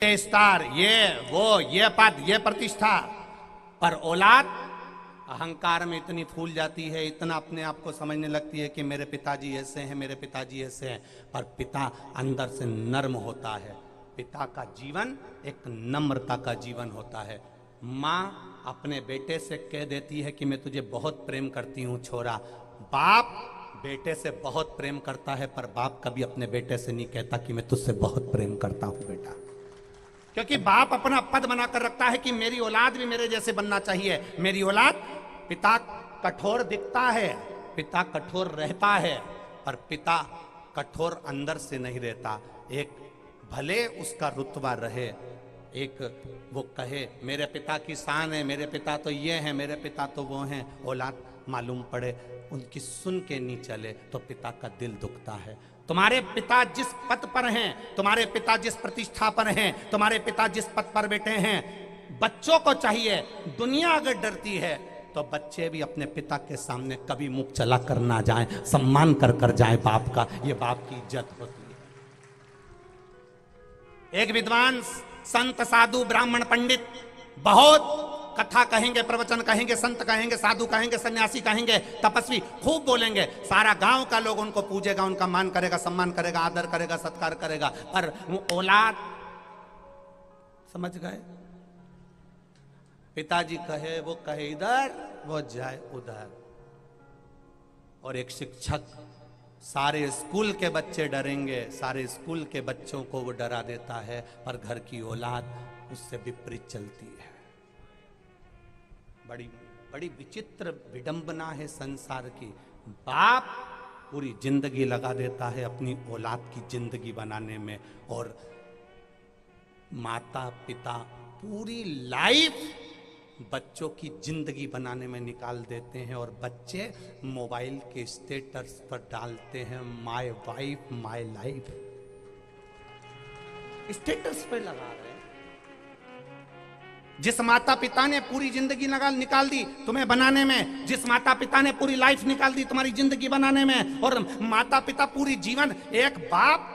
Star, ये पद, ये प्रतिष्ठा, पर औलाद अहंकार में इतनी फूल जाती है, इतना अपने आप को समझने लगती है कि मेरे पिताजी ऐसे हैं, मेरे पिताजी ऐसे हैं। पर पिता अंदर से नर्म होता है। पिता का जीवन एक नम्रता का जीवन होता है। माँ अपने बेटे से कह देती है कि मैं तुझे बहुत प्रेम करती हूँ छोरा। बाप बेटे से बहुत प्रेम करता है, पर बाप कभी अपने बेटे से नहीं कहता कि मैं तुझसे बहुत प्रेम करता हूँ बेटा, क्योंकि बाप अपना पद बनाकर रखता है कि मेरी औलाद भी मेरे जैसे बनना चाहिए। मेरी औलाद, पिता कठोर दिखता है, पिता कठोर रहता है, पर पिता कठोर अंदर से नहीं रहता। एक भले उसका रुतबा रहे, एक वो कहे मेरे पिता की शान है, मेरे पिता तो ये हैं, मेरे पिता तो वो हैं, औलाद मालूम पड़े उनकी सुन के नहीं चले तो पिता का दिल दुखता है। तुम्हारे पिता जिस पद पर हैं, तुम्हारे पिता जिस प्रतिष्ठा पर हैं, तुम्हारे पिता जिस पद पर बैठे हैं, बच्चों को चाहिए, दुनिया अगर डरती है तो बच्चे भी अपने पिता के सामने कभी मुख चला कर ना जाएं, सम्मान कर जाएं बाप का। ये बाप की इज्जत होती है। एक विद्वान संत साधु ब्राह्मण पंडित बहुत कथा कहेंगे, प्रवचन कहेंगे, संत कहेंगे, साधु कहेंगे, सन्यासी कहेंगे, तपस्वी खूब बोलेंगे, सारा गांव का लोग उनको पूजेगा, उनका मान करेगा, सम्मान करेगा, आदर करेगा, सत्कार करेगा। पर वो औलाद, समझ गए, पिताजी कहे वो कहे इधर, वो जाए उधर। और एक शिक्षक सारे स्कूल के बच्चे डरेंगे, सारे स्कूल के बच्चों को वो डरा देता है, पर घर की औलाद उससे विपरीत चलती है। बड़ी बड़ी विचित्र विडंबना है संसार की। बाप पूरी जिंदगी लगा देता है अपनी औलाद की जिंदगी बनाने में, और माता पिता पूरी लाइफ बच्चों की जिंदगी बनाने में निकाल देते हैं। और बच्चे मोबाइल के स्टेटस पर डालते हैं my wife my life, status पे लगा रहे हैं। जिस माता पिता ने पूरी जिंदगी निकाल दी तुम्हें बनाने में, जिस माता पिता ने पूरी लाइफ निकाल दी तुम्हारी जिंदगी बनाने में, और माता पिता पूरी जीवन, एक बाप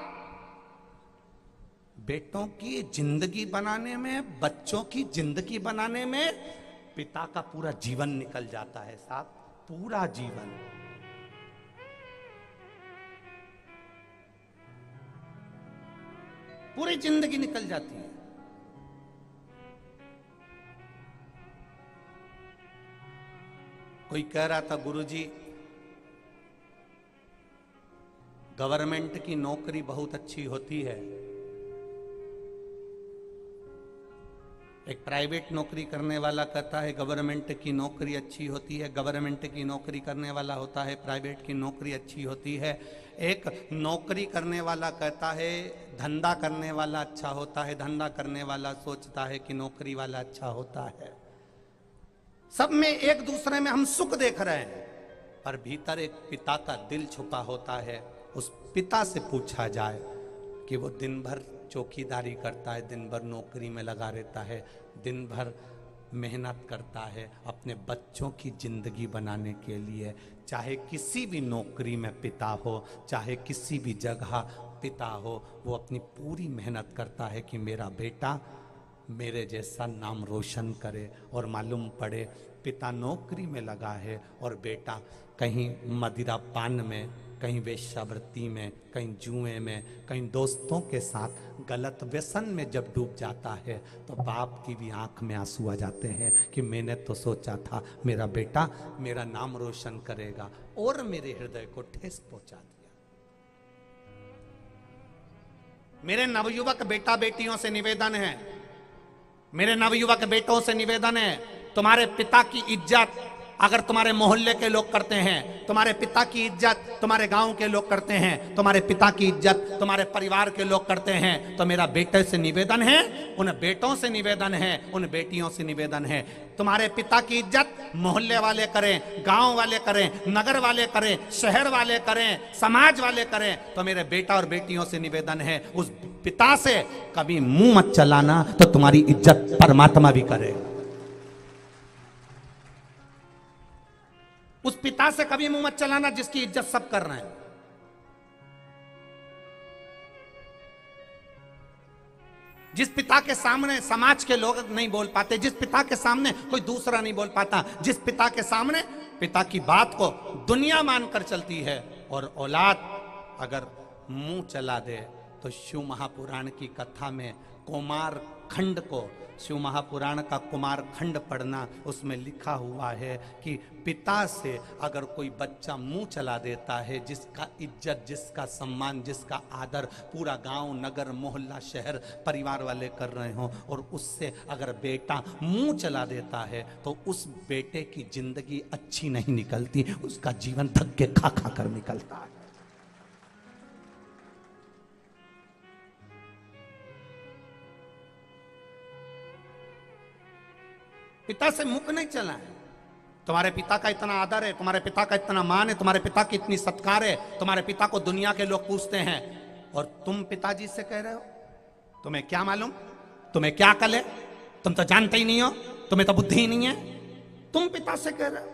बेटों की जिंदगी बनाने में, बच्चों की जिंदगी बनाने में पिता का पूरा जीवन निकल जाता है साहब, पूरा जीवन। पूरी जिंदगी निकल जाती है। कोई कह रहा था गुरुजी गवर्नमेंट की नौकरी बहुत अच्छी होती है। एक प्राइवेट नौकरी करने वाला कहता है गवर्नमेंट की नौकरी अच्छी होती है, गवर्नमेंट की नौकरी करने वाला होता है प्राइवेट की नौकरी अच्छी होती है। एक नौकरी करने वाला कहता है धंधा करने वाला अच्छा होता है, धंधा करने वाला सोचता है कि नौकरी वाला अच्छा होता है। सब में एक दूसरे में हम सुख देख रहे हैं, पर भीतर एक पिता का दिल छुपा होता है। उस पिता से पूछा जाए कि वो दिन भर चौकीदारी करता है, दिन भर नौकरी में लगा रहता है, दिन भर मेहनत करता है अपने बच्चों की जिंदगी बनाने के लिए। चाहे किसी भी नौकरी में पिता हो, चाहे किसी भी जगह पिता हो, वो अपनी पूरी मेहनत करता है कि मेरा बेटा मेरे जैसा नाम रोशन करे। और मालूम पड़े पिता नौकरी में लगा है और बेटा कहीं मदिरा पान में, कहीं वेश्यावृत्ति में, कहीं जुए में, कहीं दोस्तों के साथ गलत व्यसन में जब डूब जाता है तो बाप की भी आंख में आंसू आ जाते हैं कि मैंने तो सोचा था मेरा बेटा मेरा नाम रोशन करेगा, और मेरे हृदय को ठेस पहुंचा दिया। मेरे नवयुवक बेटा बेटियों से निवेदन है, मेरे नवयुवक बेटों से निवेदन है, तुम्हारे पिता की इज्जत अगर तुम्हारे मोहल्ले के लोग करते हैं, तुम्हारे पिता की इज्जत तुम्हारे गांव के लोग करते हैं, तुम्हारे पिता की इज्जत तुम्हारे परिवार के लोग करते हैं, तो मेरा बेटे से निवेदन है, उन बेटों से निवेदन है, उन बेटियों से निवेदन है, तुम्हारे पिता की इज्जत मोहल्ले वाले करें, गांव वाले करें, नगर वाले करें, शहर वाले करें, समाज वाले करें, तो मेरे बेटा और बेटियों से निवेदन है उस पिता से कभी मुंह मत चलाना, तो तुम्हारी इज्जत परमात्मा भी करेगा। उस पिता से कभी मुंह मत चलाना जिसकी इज्जत सब कर रहे हैं। जिस पिता के सामने समाज के लोग नहीं बोल पाते, जिस पिता के सामने कोई दूसरा नहीं बोल पाता, जिस पिता के सामने पिता की बात को दुनिया मानकर चलती है, और औलाद अगर मुंह चला दे, तो शिव महापुराण की कथा में कुमार खंड को, शिव महापुराण का कुमार खंड पढ़ना, उसमें लिखा हुआ है कि पिता से अगर कोई बच्चा मुंह चला देता है, जिसका इज्जत, जिसका सम्मान, जिसका आदर पूरा गांव, नगर, मोहल्ला, शहर, परिवार वाले कर रहे हों, और उससे अगर बेटा मुंह चला देता है, तो उस बेटे की जिंदगी अच्छी नहीं निकलती, उसका जीवन धक्के खा खा कर निकलता है। पिता से मुख नहीं चला है। तुम्हारे पिता का इतना आदर है, तुम्हारे पिता का इतना मान है, तुम्हारे पिता की इतनी सत्कार है, तुम्हारे पिता को दुनिया के लोग पूछते हैं, और तुम पिताजी से कह रहे हो तुम्हें क्या मालूम, तुम्हें क्या अकल है, तुम तो जानते ही नहीं हो, तुम्हें तो बुद्धि ही नहीं है, तुम पिता से कह रहे हो।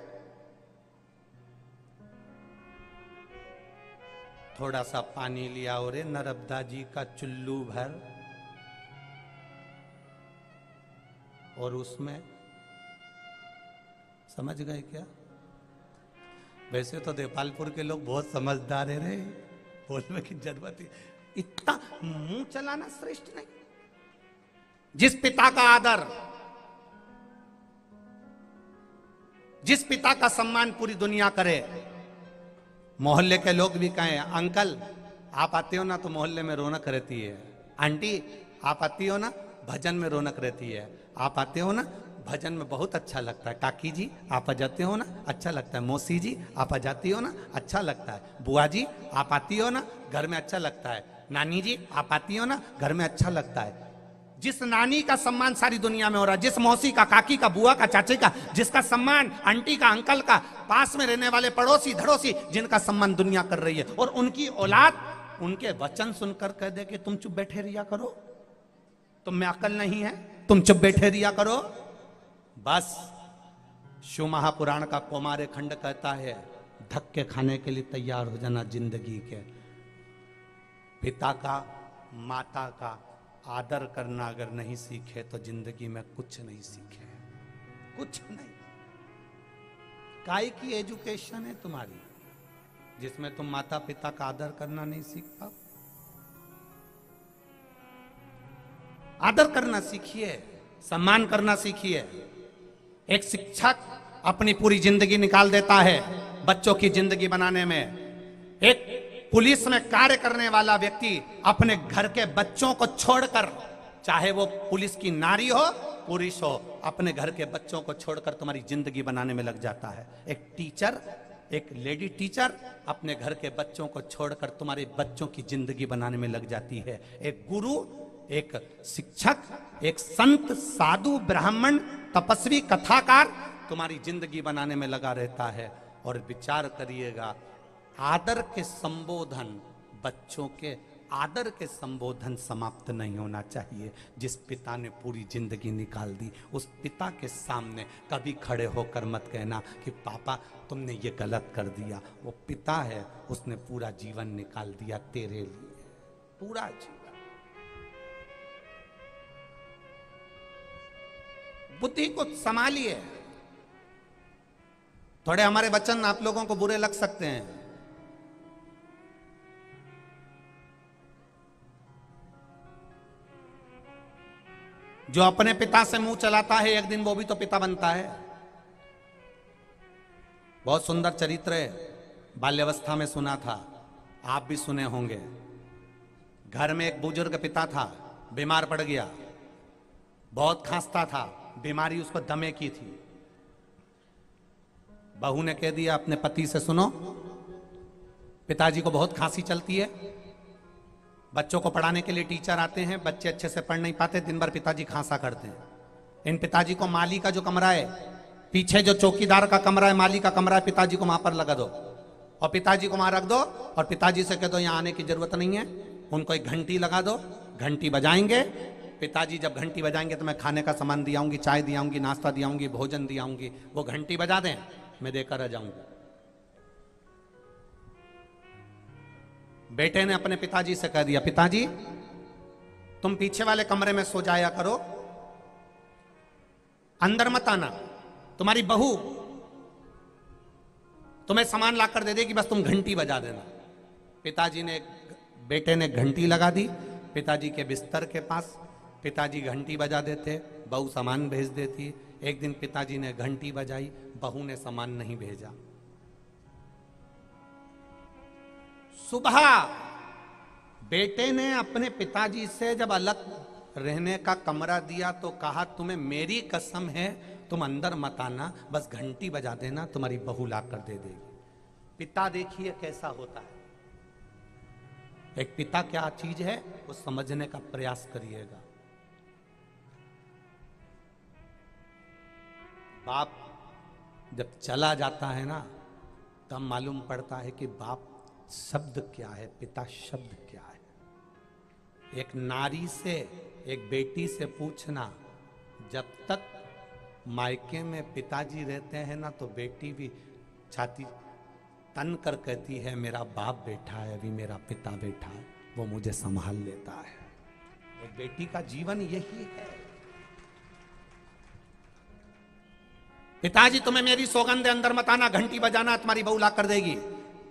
थोड़ा सा पानी लिया और नर्मदा जी का चुल्लू भर, और उसमें, समझ गए क्या? वैसे तो देपालपुर के लोग बहुत समझदार है रे, बोलने की जरूरत है, इतना मुंह चलाना श्रेष्ठ नहीं। जिस पिता का आदर, जिस पिता का सम्मान पूरी दुनिया करे, मोहल्ले के लोग भी कहें अंकल आप आते हो ना तो मोहल्ले में रौनक रहती है, आंटी आप आती हो ना भजन में रौनक रहती है, आप आते हो ना भजन में बहुत अच्छा लगता है, काकी जी आप आ जाते हो ना अच्छा लगता है, मौसी जी आप आ जाती हो ना अच्छा लगता है, बुआ जी आप आती हो ना घर में अच्छा लगता है, नानी जी आप आती हो ना घर में अच्छा लगता है। जिस नानी का सम्मान सारी दुनिया में हो रहा है, जिस मौसी का, काकी का, बुआ का, चाचे का, जिसका सम्मान, आंटी का, अंकल का, पास में रहने वाले पड़ोसी धड़ोसी जिनका सम्मान दुनिया कर रही है, और उनकी औलाद उनके वचन सुनकर कह दे कि तुम चुप बैठे रिया करो, तुम में अकल नहीं है, तुम चुप बैठे रिया करो, बस शिव महापुराण का कौमार खंड कहता है धक्के खाने के लिए तैयार हो जाना जिंदगी के। पिता का, माता का आदर करना अगर नहीं सीखे तो जिंदगी में कुछ नहीं सीखे, कुछ नहीं। काय की एजुकेशन है तुम्हारी जिसमें तुम माता पिता का आदर करना नहीं सीख पाओ? आदर करना सीखिए, सम्मान करना सीखिए। एक शिक्षक अपनी पूरी जिंदगी निकाल देता है बच्चों की जिंदगी बनाने में। एक पुलिस में कार्य करने वाला व्यक्ति अपने घर के बच्चों को छोड़कर, चाहे वो पुलिस की नारी हो पुरुष हो, अपने घर के बच्चों को छोड़कर तुम्हारी जिंदगी बनाने में लग जाता है। एक टीचर, एक लेडी टीचर अपने घर के बच्चों को छोड़कर तुम्हारे बच्चों की जिंदगी बनाने में लग जाती है। एक गुरु, एक शिक्षक, एक संत, साधु, ब्राह्मण, तपस्वी, कथाकार तुम्हारी जिंदगी बनाने में लगा रहता है। और विचार करिएगा, आदर के संबोधन, बच्चों के आदर के संबोधन समाप्त नहीं होना चाहिए। जिस पिता ने पूरी जिंदगी निकाल दी, उस पिता के सामने कभी खड़े होकर मत कहना कि पापा तुमने ये गलत कर दिया। वो पिता है, उसने पूरा जीवन निकाल दिया तेरे लिए, पूरा जीवन। बुद्धि को संभालिए। थोड़े हमारे वचन आप लोगों को बुरे लग सकते हैं, जो अपने पिता से मुंह चलाता है एक दिन वो भी तो पिता बनता है। बहुत सुंदर चरित्र है, बाल्यावस्था में सुना था, आप भी सुने होंगे। घर में एक बुजुर्ग पिता था, बीमार पड़ गया, बहुत खांसता था, बीमारी उसको दमे की थी। बहू ने कह दिया अपने पति से, सुनो पिताजी को बहुत खांसी चलती है, बच्चों को पढ़ाने के लिए टीचर आते हैं, बच्चे अच्छे से पढ़ नहीं पाते, दिन भर पिताजी खांसा करते हैं। इन पिताजी को माली का जो कमरा है, पीछे जो चौकीदार का कमरा है, माली का कमरा है, पिताजी को वहां पर लगा दो और पिताजी को वहां रख दो और पिताजी से कह दो यहाँ आने की जरूरत नहीं है। उनको एक घंटी लगा दो, घंटी बजाएंगे, पिताजी जब घंटी बजाएंगे तो मैं खाने का सामान दियाऊंगी, चाय दियाऊंगी, नाश्ता दियाऊंगी, भोजन दियाऊंगी। वो घंटी बजा दें, मैं देकर आ जाऊंगी। बेटे ने अपने पिताजी से कह दिया, पिताजी तुम पीछे वाले कमरे में सो जाया करो, अंदर मत आना। तुम्हारी बहू तुम्हें सामान लाकर दे देगी, बस तुम घंटी बजा देना। पिताजी ने, बेटे ने घंटी लगा दी पिताजी के बिस्तर के पास। पिताजी घंटी बजा देते, बहू सामान भेज देती। एक दिन पिताजी ने घंटी बजाई, बहू ने सामान नहीं भेजा। सुबह बेटे ने अपने पिताजी से जब अलग रहने का कमरा दिया तो कहा, तुम्हें मेरी कसम है तुम अंदर मत आना, बस घंटी बजा देना, तुम्हारी बहू लाकर दे देगी। पिता देखिए कैसा होता है। एक पिता क्या चीज है वो समझने का प्रयास करिएगा। बाप जब चला जाता है ना, तब मालूम पड़ता है कि बाप शब्द क्या है, पिता शब्द क्या है। एक नारी से, एक बेटी से पूछना, जब तक मायके में पिताजी रहते हैं ना, तो बेटी भी छाती तन कर कहती है मेरा बाप बैठा है, अभी मेरा पिता बैठा है, वो मुझे संभाल लेता है। एक बेटी का जीवन यही है। पिताजी तुम्हें मेरी सौगंध है, अंदर मत आना, घंटी बजाना, तुम्हारी बहू ला कर देगी।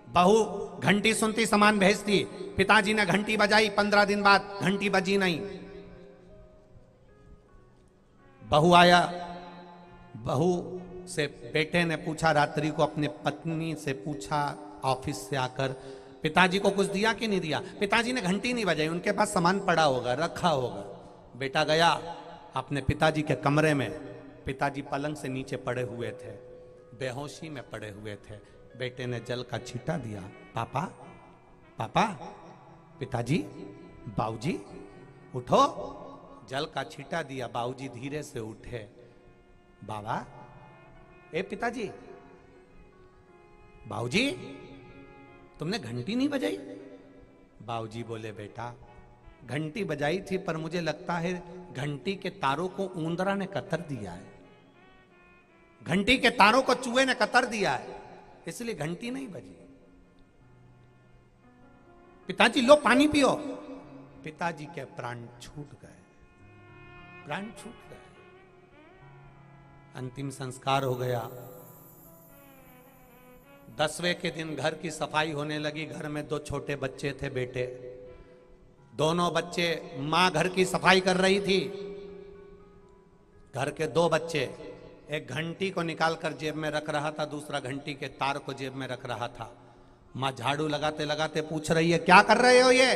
बहू घंटी सुनती सामान भेजती। पिताजी ने घंटी बजाई, 15 दिन बाद घंटी बजी नहीं। बहू आया, बहू से बेटे ने पूछा, रात्रि को अपने पत्नी से पूछा ऑफिस से आकर, पिताजी को कुछ दिया कि नहीं दिया। पिताजी ने घंटी नहीं बजाई, उनके पास सामान पड़ा होगा, रखा होगा। बेटा गया अपने पिताजी के कमरे में। पिताजी पलंग से नीचे पड़े हुए थे, बेहोशी में पड़े हुए थे। बेटे ने जल का छींटा दिया, पापा पापा, पिताजी, बाबूजी उठो। जल का छींटा दिया, बाबूजी धीरे से उठे। बाबा, ए पिताजी, बाबूजी तुमने घंटी नहीं बजाई। बाबूजी बोले, बेटा घंटी बजाई थी, पर मुझे लगता है घंटी के तारों को ऊंदरा ने कतर दिया है, घंटी के तारों को चूहे ने कतर दिया है, इसलिए घंटी नहीं बजी। पिताजी लो पानी पियो। पिताजी के प्राण छूट गए, प्राण छूट गए। अंतिम संस्कार हो गया। 10वें के दिन घर की सफाई होने लगी। घर में 2 छोटे बच्चे थे, बेटे। दोनों बच्चे, मां घर की सफाई कर रही थी। घर के 2 बच्चे, एक घंटी को निकालकर जेब में रख रहा था, दूसरा घंटी के तार को जेब में रख रहा था। मां झाड़ू लगाते लगाते पूछ रही है, क्या कर रहे हो ये?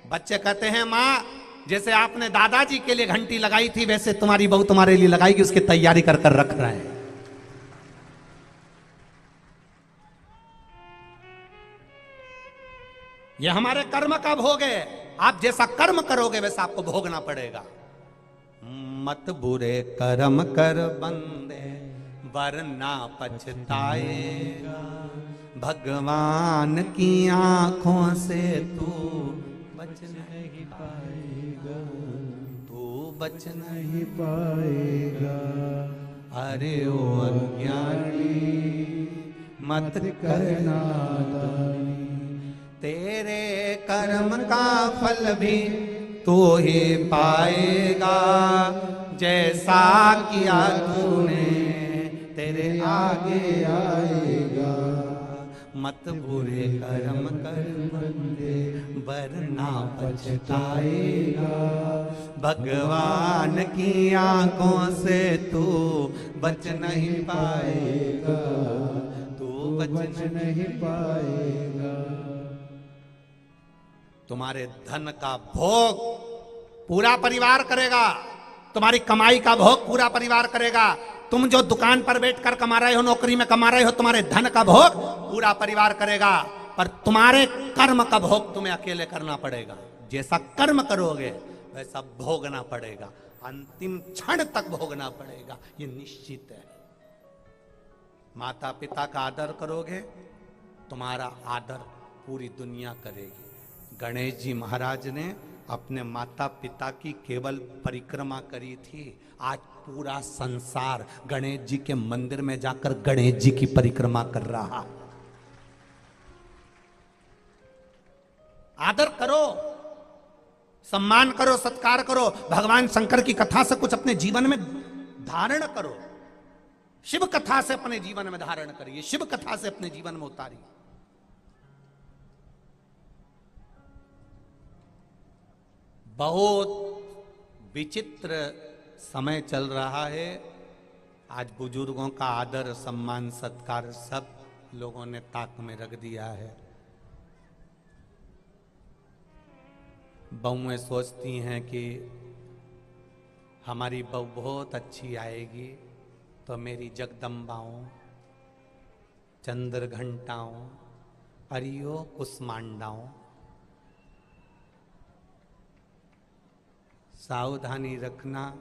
बच्चे कहते हैं, मां जैसे आपने दादाजी के लिए घंटी लगाई थी, वैसे तुम्हारी बहू तुम्हारे लिए लगाएगी, उसकी तैयारी कर कर रख रहे हैं। ये हमारे कर्म का भोग है। आप जैसा कर्म करोगे वैसा आपको भोगना पड़ेगा। मत बुरे कर्म कर बंदे, वरना पछताएगा। भगवान की आंखों से तू बच नहीं पाएगा, तू बच नहीं पाएगा। अरे ओ अज्ञानी मत करना दानी, तेरे कर्म का फल भी तू ही पाएगा। जैसा किया तूने तेरे आगे आएगा। मत बुरे कर्म कर बंदे, वरना पछताएगा। भगवान की आंखों से तू बच नहीं पाएगा, तू बच नहीं पाएगा। तुम्हारे धन का भोग पूरा परिवार करेगा, तुम्हारी कमाई का भोग पूरा परिवार करेगा। तुम जो दुकान पर बैठकर कमा रहे हो, नौकरी में कमा रहे हो, तुम्हारे धन का भोग पूरा परिवार करेगा, पर तुम्हारे कर्म का भोग तुम्हें अकेले करना पड़ेगा। जैसा कर्म करोगे वैसा भोगना पड़ेगा, अंतिम क्षण तक भोगना पड़ेगा, ये निश्चित है। माता पिता का आदर करोगे, तुम्हारा आदर पूरी दुनिया करेगी। गणेश जी महाराज ने अपने माता पिता की केवल परिक्रमा करी थी, आज पूरा संसार गणेश जी के मंदिर में जाकर गणेश जी की परिक्रमा कर रहा। आदर करो, सम्मान करो, सत्कार करो, भगवान शंकर की कथा से कुछ अपने जीवन में धारण करो, शिव कथा से अपने जीवन में धारण करिए, शिव कथा से अपने जीवन में उतारिए। बहुत विचित्र समय चल रहा है। आज बुजुर्गों का आदर, सम्मान, सत्कार सब लोगों ने ताक में रख दिया है। बहुएं सोचती हैं कि हमारी बहू बहुत अच्छी आएगी तो मेरी जगदम्बाओं, चंद्र घंटाओं, परियों, कुसमांडाओं, सावधानी रखना।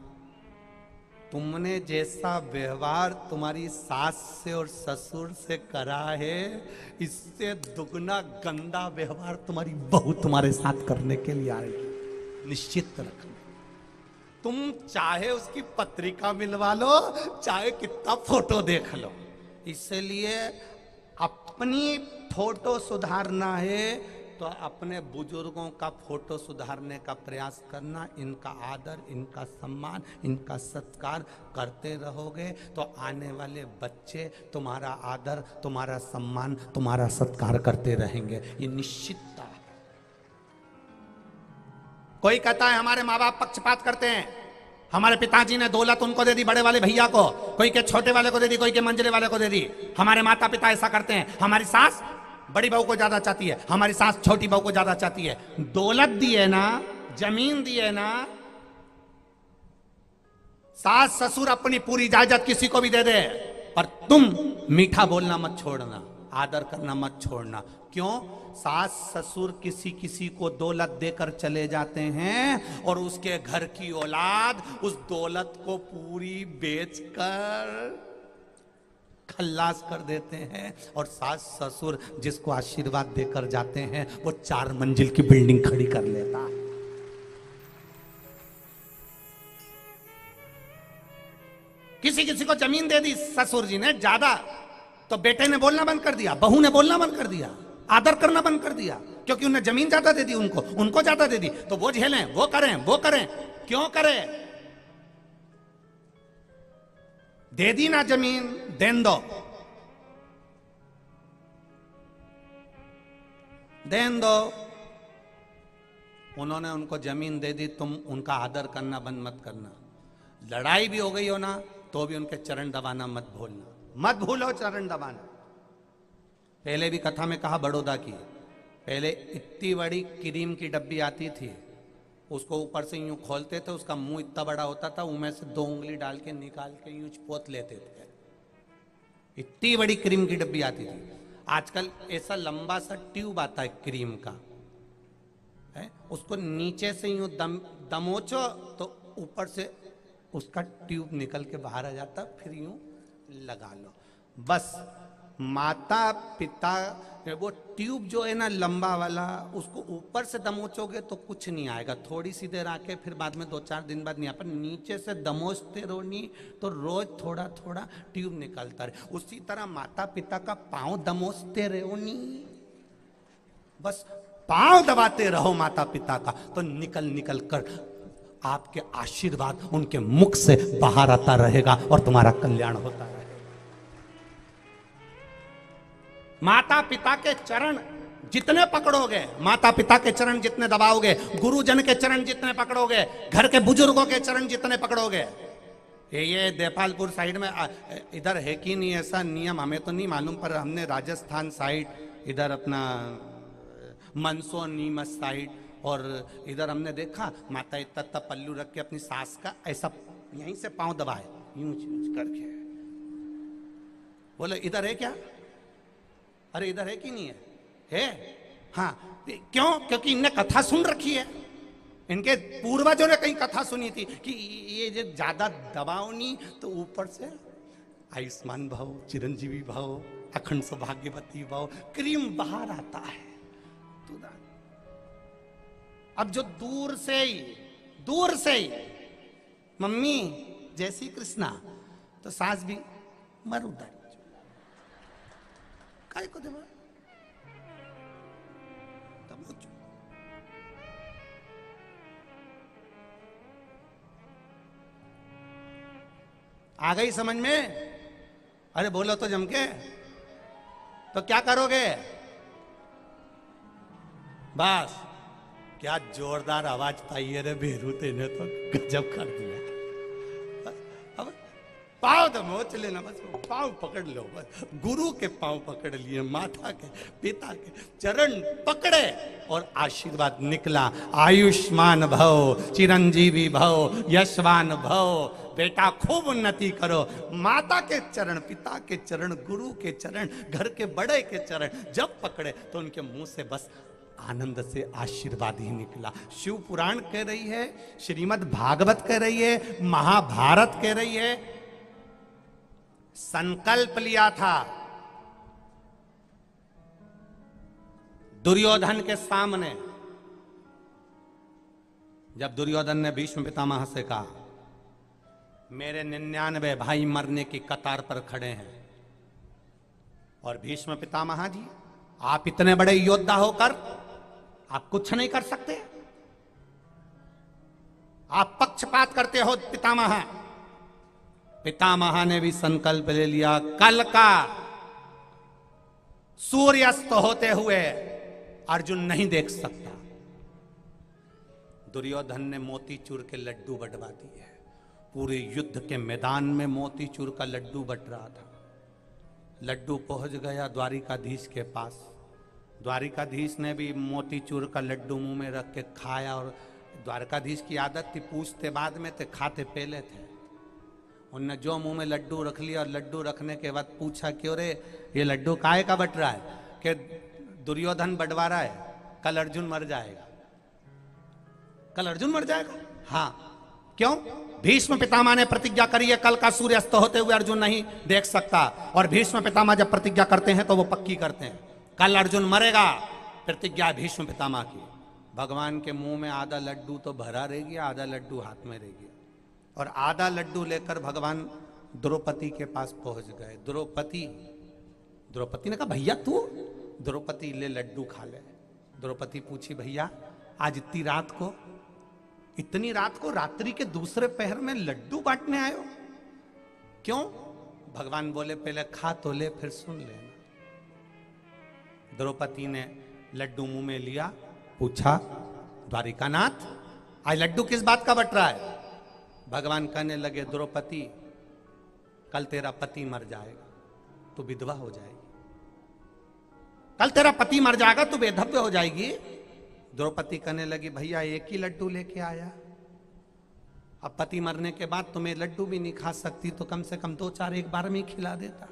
तुमने जैसा व्यवहार तुम्हारी सास से और ससुर से करा है, इससे दुगना गंदा व्यवहार तुम्हारी बहू तुम्हारे साथ करने के लिए आएगी, निश्चित रखना। तुम चाहे उसकी पत्रिका मिलवा लो, चाहे कितना फोटो देख लो, इसलिए अपनी फोटो सुधारना है तो अपने बुजुर्गों का फोटो सुधारने का प्रयास करना। इनका आदर, इनका सम्मान, इनका सत्कार करते रहोगे तो आने वाले बच्चे तुम्हारा आदर, तुम्हारा सम्मान, तुम्हारा सत्कार करते रहेंगे, ये निश्चितता है। कोई कहता है हमारे माँ बाप पक्षपात करते हैं, हमारे पिताजी ने दौलत उनको दे दी, बड़े वाले भैया को, कोई के छोटे वाले को दे दी, कोई के मंझले वाले को दे दी। हमारे माता पिता ऐसा करते हैं, हमारी सास बड़ी बहू को ज्यादा चाहती है, हमारी सास छोटी बहू को ज्यादा चाहती है। दौलत दी है ना, जमीन दी है ना, सास ससुर अपनी पूरी इजाजत किसी को भी दे दे, पर तुम मीठा बोलना मत छोड़ना, आदर करना मत छोड़ना। क्यों? सास ससुर किसी किसी को दौलत देकर चले जाते हैं और उसके घर की औलाद उस दौलत को पूरी बेचकर खल्लास कर देते हैं, और सास ससुर जिसको आशीर्वाद देकर जाते हैं वो 4 मंजिल की बिल्डिंग खड़ी कर लेता है। किसी किसी को जमीन दे दी ससुर जी ने ज्यादा, तो बेटे ने बोलना बंद कर दिया, बहू ने बोलना बंद कर दिया, आदर करना बंद कर दिया, क्योंकि उन्हें जमीन ज्यादा दे दी, उनको ज्यादा दे दी, तो वो झेलें, वो करें। क्यों करें? दे दी ना जमीन, देन दो, देन दो। उन्होंने उनको जमीन दे दी, तुम उनका आदर करना बंद मत करना। लड़ाई भी हो गई हो ना तो भी उनके चरण दबाना मत भूलना, मत भूलो चरण दबाना। पहले भी कथा में कहा बड़ौदा की, पहले इतनी बड़ी क्रीम की डब्बी आती थी, उसको ऊपर से यूं खोलते थे, उसका मुंह इतना बड़ा होता था, उनमें से 2 उंगली डाल के निकाल के यूं पोत लेते थे। इतनी बड़ी क्रीम की डब्बी आती थी। आजकल ऐसा लंबा सा ट्यूब आता है क्रीम का, है? उसको नीचे से यूं दमोचो तो ऊपर से उसका ट्यूब निकल के बाहर आ जाता, फिर यूं लगा लो। बस माता पिता वो ट्यूब जो है ना लंबा वाला, उसको ऊपर से दमोचोगे तो कुछ नहीं आएगा, थोड़ी सी देर आके फिर बाद में 2-4 दिन बाद नहीं, पर नीचे से दमोचते रहो नहीं तो रोज थोड़ा थोड़ा ट्यूब निकलता रहे। उसी तरह माता पिता का पांव दमोचते रहो नहीं, बस पांव दबाते रहो माता पिता का, तो निकल निकल कर आपके आशीर्वाद उनके मुख से बाहर आता रहेगा और तुम्हारा कल्याण होता रहेगा। माता पिता के चरण जितने पकड़ोगे, माता पिता के चरण जितने दबाओगे, गुरुजन के चरण जितने पकड़ोगे, घर के बुजुर्गों के चरण जितने पकड़ोगे, ये देपालपुर साइड में इधर है कि नहीं ऐसा नियम हमें तो नहीं मालूम, पर हमने राजस्थान साइड, इधर अपना मंदसौर नीमच साइड, और इधर हमने देखा माता इतना पल्लू रख के अपनी सास का ऐसा यहीं से पांव दबाए यूं करके। बोले इधर है क्या? अरे इधर है कि नहीं है? हाँ। क्यों? क्योंकि इनने कथा सुन रखी है, इनके पूर्वजों ने कहीं कथा सुनी थी कि ये जो ज्यादा दबाव नहीं तो ऊपर से आयुष्मान भव, चिरंजीवी भव, अखंड सौभाग्यवती भव, क्रीम बाहर आता है। अब जो दूर से ही मम्मी जय श्री कृष्णा, तो सास भी मर उधर काय को देवा आ गई समझ में? अरे बोलो तो जम के। तो क्या करोगे? बस क्या जोरदार आवाज पाई है रे भेरू, तेने तो गजब कर दिया। अब पाँव तो मोच लेना, बस पाँव पकड़ लो, बस गुरु के पाँव पकड़ लिए, माता के, पिता के चरण पकड़े और आशीर्वाद निकला। आयुष्मान भव, चिरंजीवी भव, यशवान भव, बेटा खूब उन्नति करो। माता के चरण, पिता के चरण, गुरु के चरण, घर के बड़े के चरण जब पकड़े तो उनके मुंह से बस आनंद से आशीर्वाद ही निकला। शिव पुराण कह रही है, श्रीमद् भागवत कह रही है, महाभारत कह रही है। संकल्प लिया था दुर्योधन के सामने, जब दुर्योधन ने भीष्म पितामह से कहा मेरे 99 भाई मरने की कतार पर खड़े हैं और भीष्म पितामह जी आप इतने बड़े योद्धा होकर आप कुछ नहीं कर सकते, आप पक्षपात करते हो पितामह। पितामह ने भी संकल्प ले लिया, कल का सूर्यास्त होते हुए अर्जुन नहीं देख सकता। दुर्योधन ने मोतीचूर के लड्डू बंटवा दिए। पूरे युद्ध के मैदान में मोतीचूर का लड्डू बंट रहा था। लड्डू पहुंच गया द्वारिकाधीश के पास। द्वारिकाधीश ने भी मोतीचूर का लड्डू मुंह में रख के खाया और द्वारकाधीश की आदत थी, पूछते बाद में थे, खाते पहले थे। उनने जो मुंह में लड्डू रख लिया और लड्डू रखने के बाद पूछा क्यों रे ये लड्डू काहे का बट रहा है? कि दुर्योधन बंटवा रहा है, कल अर्जुन मर जाएगा। कल अर्जुन मर जाएगा? हाँ। क्यों? भीष्म पितामह ने प्रतिज्ञा करी है कल का सूर्य अस्त होते हुए अर्जुन नहीं देख सकता। और भीष्म पितामह जब प्रतिज्ञा करते हैं तो वो पक्की करते हैं, कल अर्जुन मरेगा। प्रतिज्ञा भीष्म पितामह की। भगवान के मुंह में आधा लड्डू तो भरा रहेगी, आधा लड्डू हाथ में रहेगी। और आधा लड्डू लेकर भगवान द्रौपदी के पास पहुंच गए। द्रौपदी ने कहा भैया तू? द्रौपदी ले लड्डू खा ले। द्रौपदी पूछी भैया आज इतनी रात को रात्रि के दूसरे पहर में लड्डू बांटने आए हो? क्यों? भगवान बोले पहले खा तो ले फिर सुन लेना। द्रौपदी ने लड्डू मुंह में लिया, पूछा द्वारिकानाथ आज लड्डू किस बात का बट रहा है? भगवान कहने लगे द्रौपदी कल तेरा पति मर जाएगा, तू विधवा हो जाएगी। कल तेरा पति मर जाएगा, तू बेधव्य हो जाएगी। द्रौपदी कहने लगी भैया एक ही लड्डू लेके आया, अब पति मरने के बाद तुम्हें लड्डू भी नहीं खा सकती तो कम से कम 2-4 एक बार में ही खिला देता।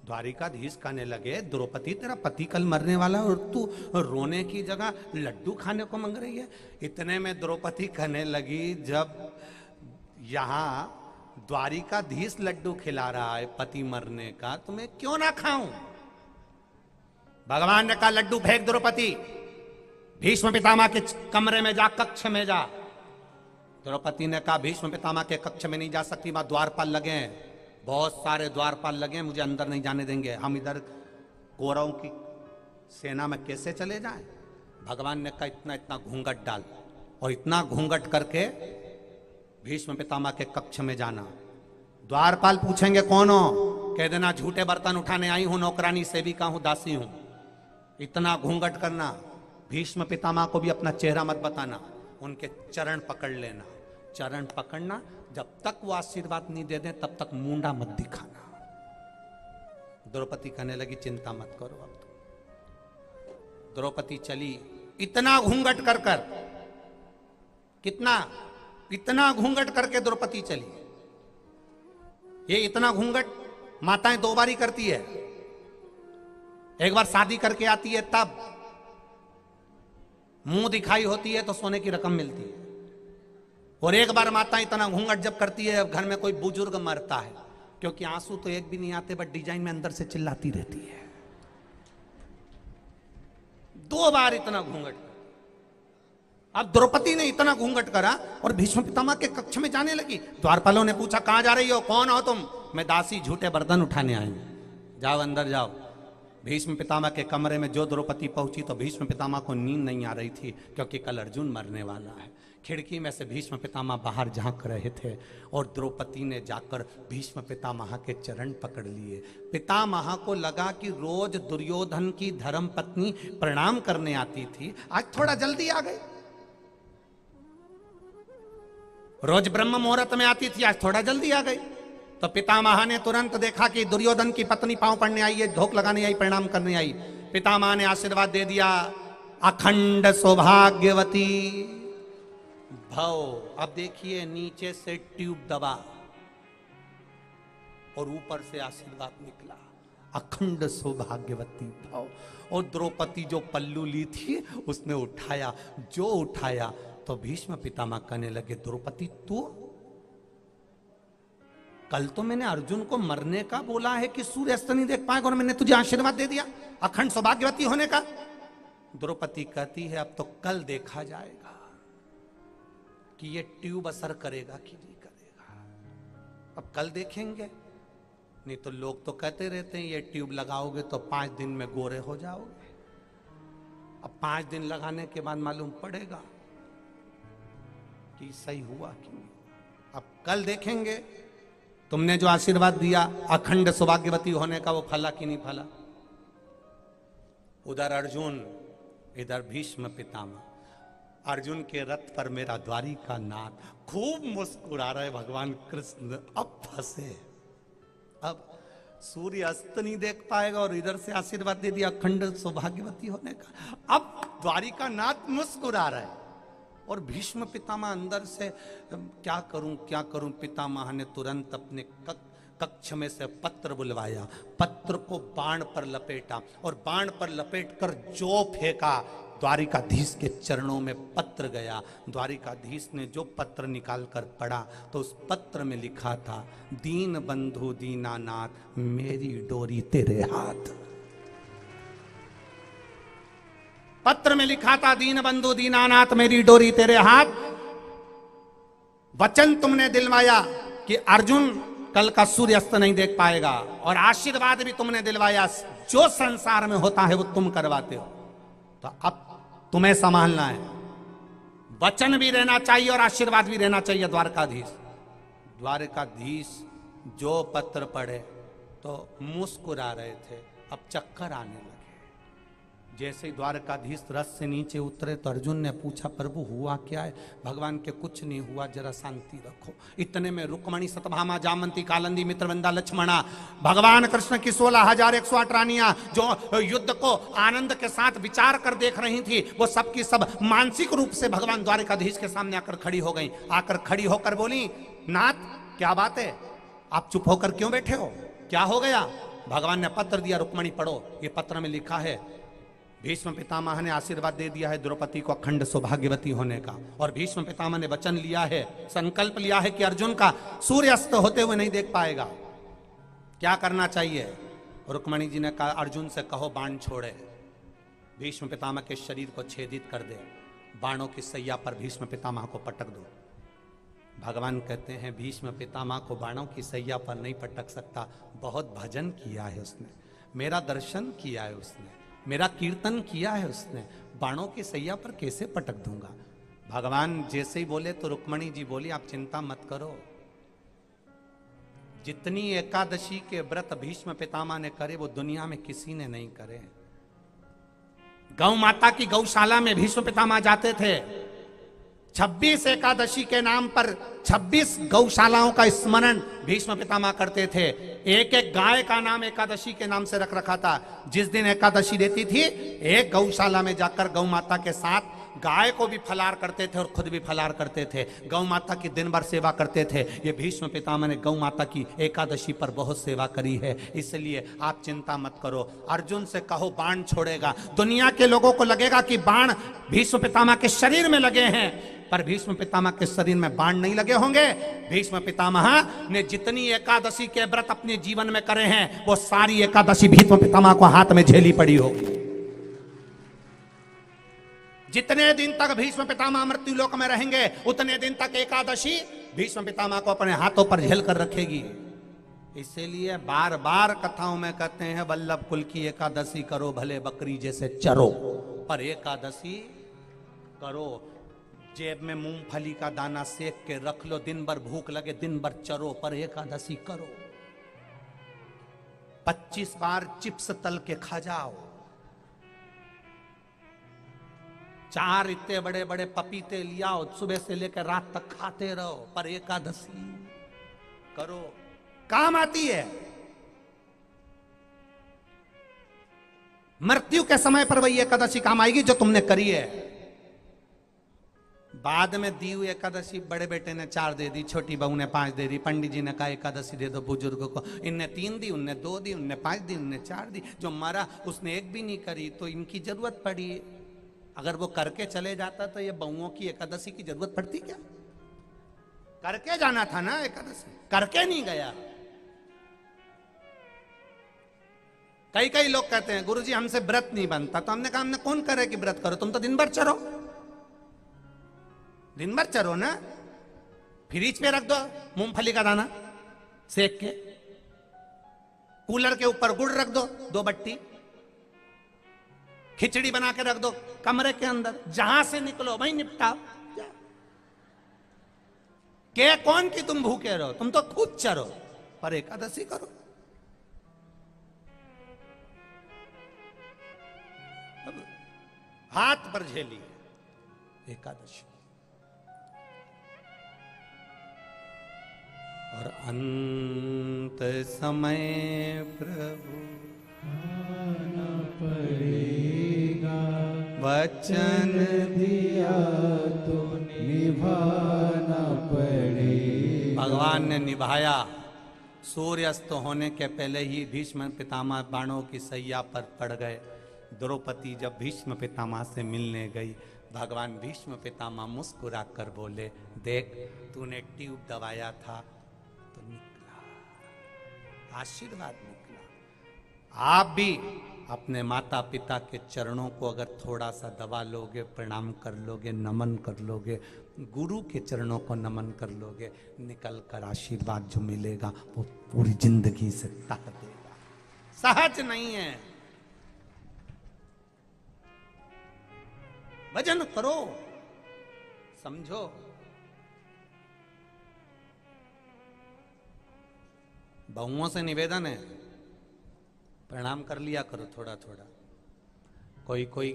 द्वारिकाधीश कहने लगे द्रौपदी तेरा पति कल मरने वाला और तू रोने की जगह लड्डू खाने को मांग रही है। इतने में द्रौपदी कहने लगी जब यहां द्वारिकाधीश लड्डू खिला रहा है पति मरने का, तो मैं क्यों ना खाऊं? भगवान ने कहा लड्डू फेंक द्रौपदी, भीष्म पितामह के कमरे में जा, कक्ष में जा। द्रौपदी ने कहा भीष्म पितामह के कक्ष में नहीं जा सकती, वहां द्वारपाल लगे हैं, बहुत सारे द्वारपाल लगे हैं, मुझे अंदर नहीं जाने देंगे। हम इधर कौरवों की सेना में कैसे चले जाएं? भगवान ने कहा इतना इतना घूंघट डाल और इतना घूंघट करके भीष्म पितामह के कक्ष में जाना। द्वारपाल पूछेंगे कौन हो? कह देना झूठे बर्तन उठाने आई हूं, नौकरानी सेविका हूं, दासी हूं। इतना घूंघट करना। भीष्म पितामह को भी अपना चेहरा मत बताना, उनके चरण पकड़ लेना। चरण पकड़ना, जब तक वो आशीर्वाद नहीं दे दें तब तक मुंडा मत दिखाना। द्रौपदी कहने लगी चिंता मत करो। अब तो द्रौपदी चली, इतना घूंघट कर कर, इतना घूंघट करके द्रौपदी चली। ये इतना घूंघट माताएं 2 बार ही करती है। एक बार शादी करके आती है तब मुंह दिखाई होती है तो सोने की रकम मिलती है, और एक बार माता इतना घूंघट जब करती है, घर में कोई बुजुर्ग मरता है, क्योंकि आंसू तो एक भी नहीं आते बट डिजाइन में अंदर से चिल्लाती रहती है। 2 बार इतना घूंघट। अब द्रौपदी ने इतना घूंघट करा और भीष्म पितामह के कक्ष में जाने लगी। द्वारपालों ने पूछा कहां जा रही हो, कौन हो तुम? मैं दासी झूठे बर्तन उठाने आई हूं, जाओ अंदर जाओ। भीष्म पितामह के कमरे में जो द्रौपदी पहुंची तो भीष्म पितामह को नींद नहीं आ रही थी, क्योंकि कल अर्जुन मरने वाला है। खिड़की में से भीष्म पितामह बाहर झांक रहे थे और द्रौपदी ने जाकर भीष्म पितामह के चरण पकड़ लिए। पितामह को लगा कि रोज दुर्योधन की धर्म पत्नी प्रणाम करने आती थी, आज थोड़ा जल्दी आ गई। रोज ब्रह्म मुहूर्त में आती थी, आज थोड़ा जल्दी आ गई। तो पितामह ने तुरंत देखा कि दुर्योधन की पत्नी पांव पड़ने आई है, धोख लगाने आई, प्रणाम करने आई। पितामह ने आशीर्वाद दे दिया, अखंड सौभाग्यवती भव। अब देखिए नीचे से ट्यूब दबा और ऊपर से आशीर्वाद निकला, अखंड सौभाग्यवती भव। और द्रौपदी जो पल्लू ली थी उसने उठाया, जो उठाया तो भीष्म पितामह कहने लगे, द्रौपदी तू, कल तो मैंने अर्जुन को मरने का बोला है कि सूर्य अस्त नहीं देख पाएगा और मैंने तुझे आशीर्वाद दे दिया अखंड सौभाग्यवती होने का। द्रौपदी कहती है अब तो कल देखा जाएगा कि ये ट्यूब असर करेगा कि नहीं करेगा। अब कल देखेंगे, नहीं तो लोग तो कहते रहते हैं ये ट्यूब लगाओगे तो 5 दिन में गोरे हो जाओगे। अब 5 दिन लगाने के बाद मालूम पड़ेगा कि सही हुआ कि नहीं। अब कल देखेंगे तुमने जो आशीर्वाद दिया अखंड सौभाग्यवती होने का, वो फला कि नहीं फला। उधर अर्जुन, इधर भीष्म पितामह। अर्जुन के रथ पर मेरा द्वारिका नाथ खूब मुस्कुरा रहे भगवान कृष्ण। अब फंसे, अब सूर्य अस्त नहीं देख पाएगा और इधर से आशीर्वाद दे दिया अखंड सौभाग्यवती होने का। अब द्वारिका नाथ मुस्कुरा रहे और भीष्म पितामह अंदर से क्या करूं क्या करूं। पितामह ने तुरंत अपने कक्ष में से पत्र बुलवाया, पत्र को बाण पर लपेटा और बाण पर लपेट कर जो फेंका द्वारिकाधीश के चरणों में पत्र गया। द्वारिकाधीश ने जो पत्र निकाल कर पढ़ा तो उस पत्र में लिखा था, दीन बंधु दीनानाथ मेरी डोरी तेरे हाथ। पत्र में लिखा था, दीन बंधु दीनानाथ मेरी डोरी तेरे हाथ। वचन तुमने दिलवाया कि अर्जुन कल का सूर्य अस्त नहीं देख पाएगा और आशीर्वाद भी तुमने दिलवाया, जो संसार में होता है वो तुम करवाते हो। तो अब तुम्हें संभालना है, वचन भी रहना चाहिए और आशीर्वाद भी रहना चाहिए। द्वारकाधीश, द्वारकाधीश जो पत्र पढ़े तो मुस्कुरा रहे थे, अब चक्कर आने लगे। जैसे ही द्वारकाधीश रथ से नीचे उतरे तो अर्जुन ने पूछा, प्रभु हुआ क्या है। भगवान के कुछ नहीं हुआ, जरा शांति रखो। इतने में रुक्मणी सतभामा जामंती कालंदी मित्रवंदा लक्ष्मणा, भगवान कृष्ण की 16,108 रानियां जो युद्ध को आनंद के साथ विचार कर देख रही थी, वो सबकी सब मानसिक रूप से भगवान द्वारकाधीश के सामने आकर खड़ी हो गई। आकर खड़ी होकर बोली, नाथ क्या बात है, आप चुप होकर क्यों बैठे हो, क्या हो गया। भगवान ने पत्र दिया, रुक्मणी पढ़ो। ये पत्र में लिखा है, भीष्म पितामह ने आशीर्वाद दे दिया है द्रौपदी को अखंड सौभाग्यवती होने का, और भीष्म पितामह ने वचन लिया है, संकल्प लिया है कि अर्जुन का सूर्य अस्त होते हुए नहीं देख पाएगा। क्या करना चाहिए। रुक्मणी जी ने कहा, अर्जुन से कहो बाण छोड़े, भीष्म पितामह के शरीर को छेदित कर दे, बाणों की सैया पर भीष्म पितामह को पटक दो। भगवान कहते हैं, भीष्म पितामह को बाणों की सैया पर नहीं पटक सकता, बहुत भजन किया है उसने, मेरा दर्शन किया है उसने, मेरा कीर्तन किया है उसने, बाणों की सैया पर कैसे पटक दूंगा। भगवान जैसे ही बोले तो रुक्मणी जी बोली, आप चिंता मत करो, जितनी एकादशी के व्रत भीष्म पितामह ने करे वो दुनिया में किसी ने नहीं करे। गौ माता की गौशाला में भीष्म पितामह जाते थे, 26 एकादशी के नाम पर 26 गौशालाओं का स्मरण भीष्म पितामह करते थे। एक एक गाय का नाम एकादशी के नाम से रख रखा था। जिस दिन एकादशी रहती थी, एक गौशाला में जाकर गौ माता के साथ गाय को भी फलार करते थे और खुद भी फलार करते थे, गौ माता की दिन भर सेवा करते थे। ये भीष्म पितामह ने गौ माता की एकादशी पर बहुत सेवा करी है, इसलिए आप चिंता मत करो। अर्जुन से कहो बाण छोड़ेगा। दुनिया के लोगों को लगेगा कि बाण भीष्म पितामह के शरीर में लगे हैं, पर भीष्म पितामह के शरीर में बाण नहीं लगे होंगे। भीष्म पितामह ने जितनी एकादशी के व्रत अपने जीवन में करे हैं, वो सारी एकादशी भीष्म पितामह को हाथ में झेली पड़ी होगी। जितने दिन तक भीष्म पितामह मृत्यु लोक में रहेंगे, उतने दिन तक एकादशी भीष्म पितामह को अपने हाथों पर झेल कर रखेगी। इसीलिए बार बार कथाओं में कहते हैं वल्लभ कुल की एकादशी करो भले बकरी जैसे चरो, पर एकादशी करो। जेब में मूंगफली का दाना सेक के रख लो, दिन भर भूख लगे दिन भर चरो, पर एकादशी करो। 25 बार चिप्स तल के खा जाओ, 4 इतने बड़े बड़े पपीते लियाओ, सुबह से लेकर रात तक खाते रहो, पर एकादशी करो, काम आती है। मृत्यु के समय पर वही एकादशी काम आएगी जो तुमने करी है। बाद में दी हुई एकादशी बड़े बेटे ने 4 दे दी, छोटी बहू ने 5 दे दी, पंडित जी ने कहा एकादशी दे दो बुजुर्गों को, इनने 3 दी, उनने 2 दी, उनने 5 दी, उनने 4 दी। जो मरा उसने एक भी नहीं करी, तो इनकी जरूरत पड़ी। अगर वो करके चले जाता तो ये बहुओं की एकादशी की जरूरत पड़ती क्या? करके जाना था ना एकादशी, करके नहीं गया। कई कई लोग कहते हैं गुरुजी हमसे व्रत नहीं बनता, तो हमने कहा हमने कौन करे कि व्रत करो, तुम तो दिन भर चरो, दिन भर चरो ना। फ्रिज पे रख दो मूंगफली का दाना सेक के, कूलर के ऊपर गुड़ रख दो 2 बट्टी, खिचड़ी बना के रख दो कमरे के अंदर, जहां से निकलो वहीं निपटाओ। के कौन की तुम भूखे रहो, तुम तो खुद चरो, पर एकादशी करो। अब हाथ पर झेली एकादशी। और अंत समय प्रभु आना पड़ेगा, वचन दिया तो निभाना पड़ेगा। भगवान ने निभाया। सूर्यास्त होने के पहले ही भीष्म पितामह बाणों की सैया पर पड़ गए। द्रौपदी जब भीष्म पितामह से मिलने गई, भगवान भीष्म पितामह मुस्कुरा कर बोले, देख तूने ट्यूब दबाया था तो निकला, आशीर्वाद निकला। आप भी अपने माता पिता के चरणों को अगर थोड़ा सा दबा लोगे, प्रणाम कर लोगे, नमन कर लोगे, गुरु के चरणों को नमन कर लोगे, निकल कर आशीर्वाद जो मिलेगा वो पूरी जिंदगी से तक देगा। सहज नहीं है। भजन करो, समझो। बहुओं से निवेदन है, प्रणाम कर लिया करो थोड़ा थोड़ा। कोई कोई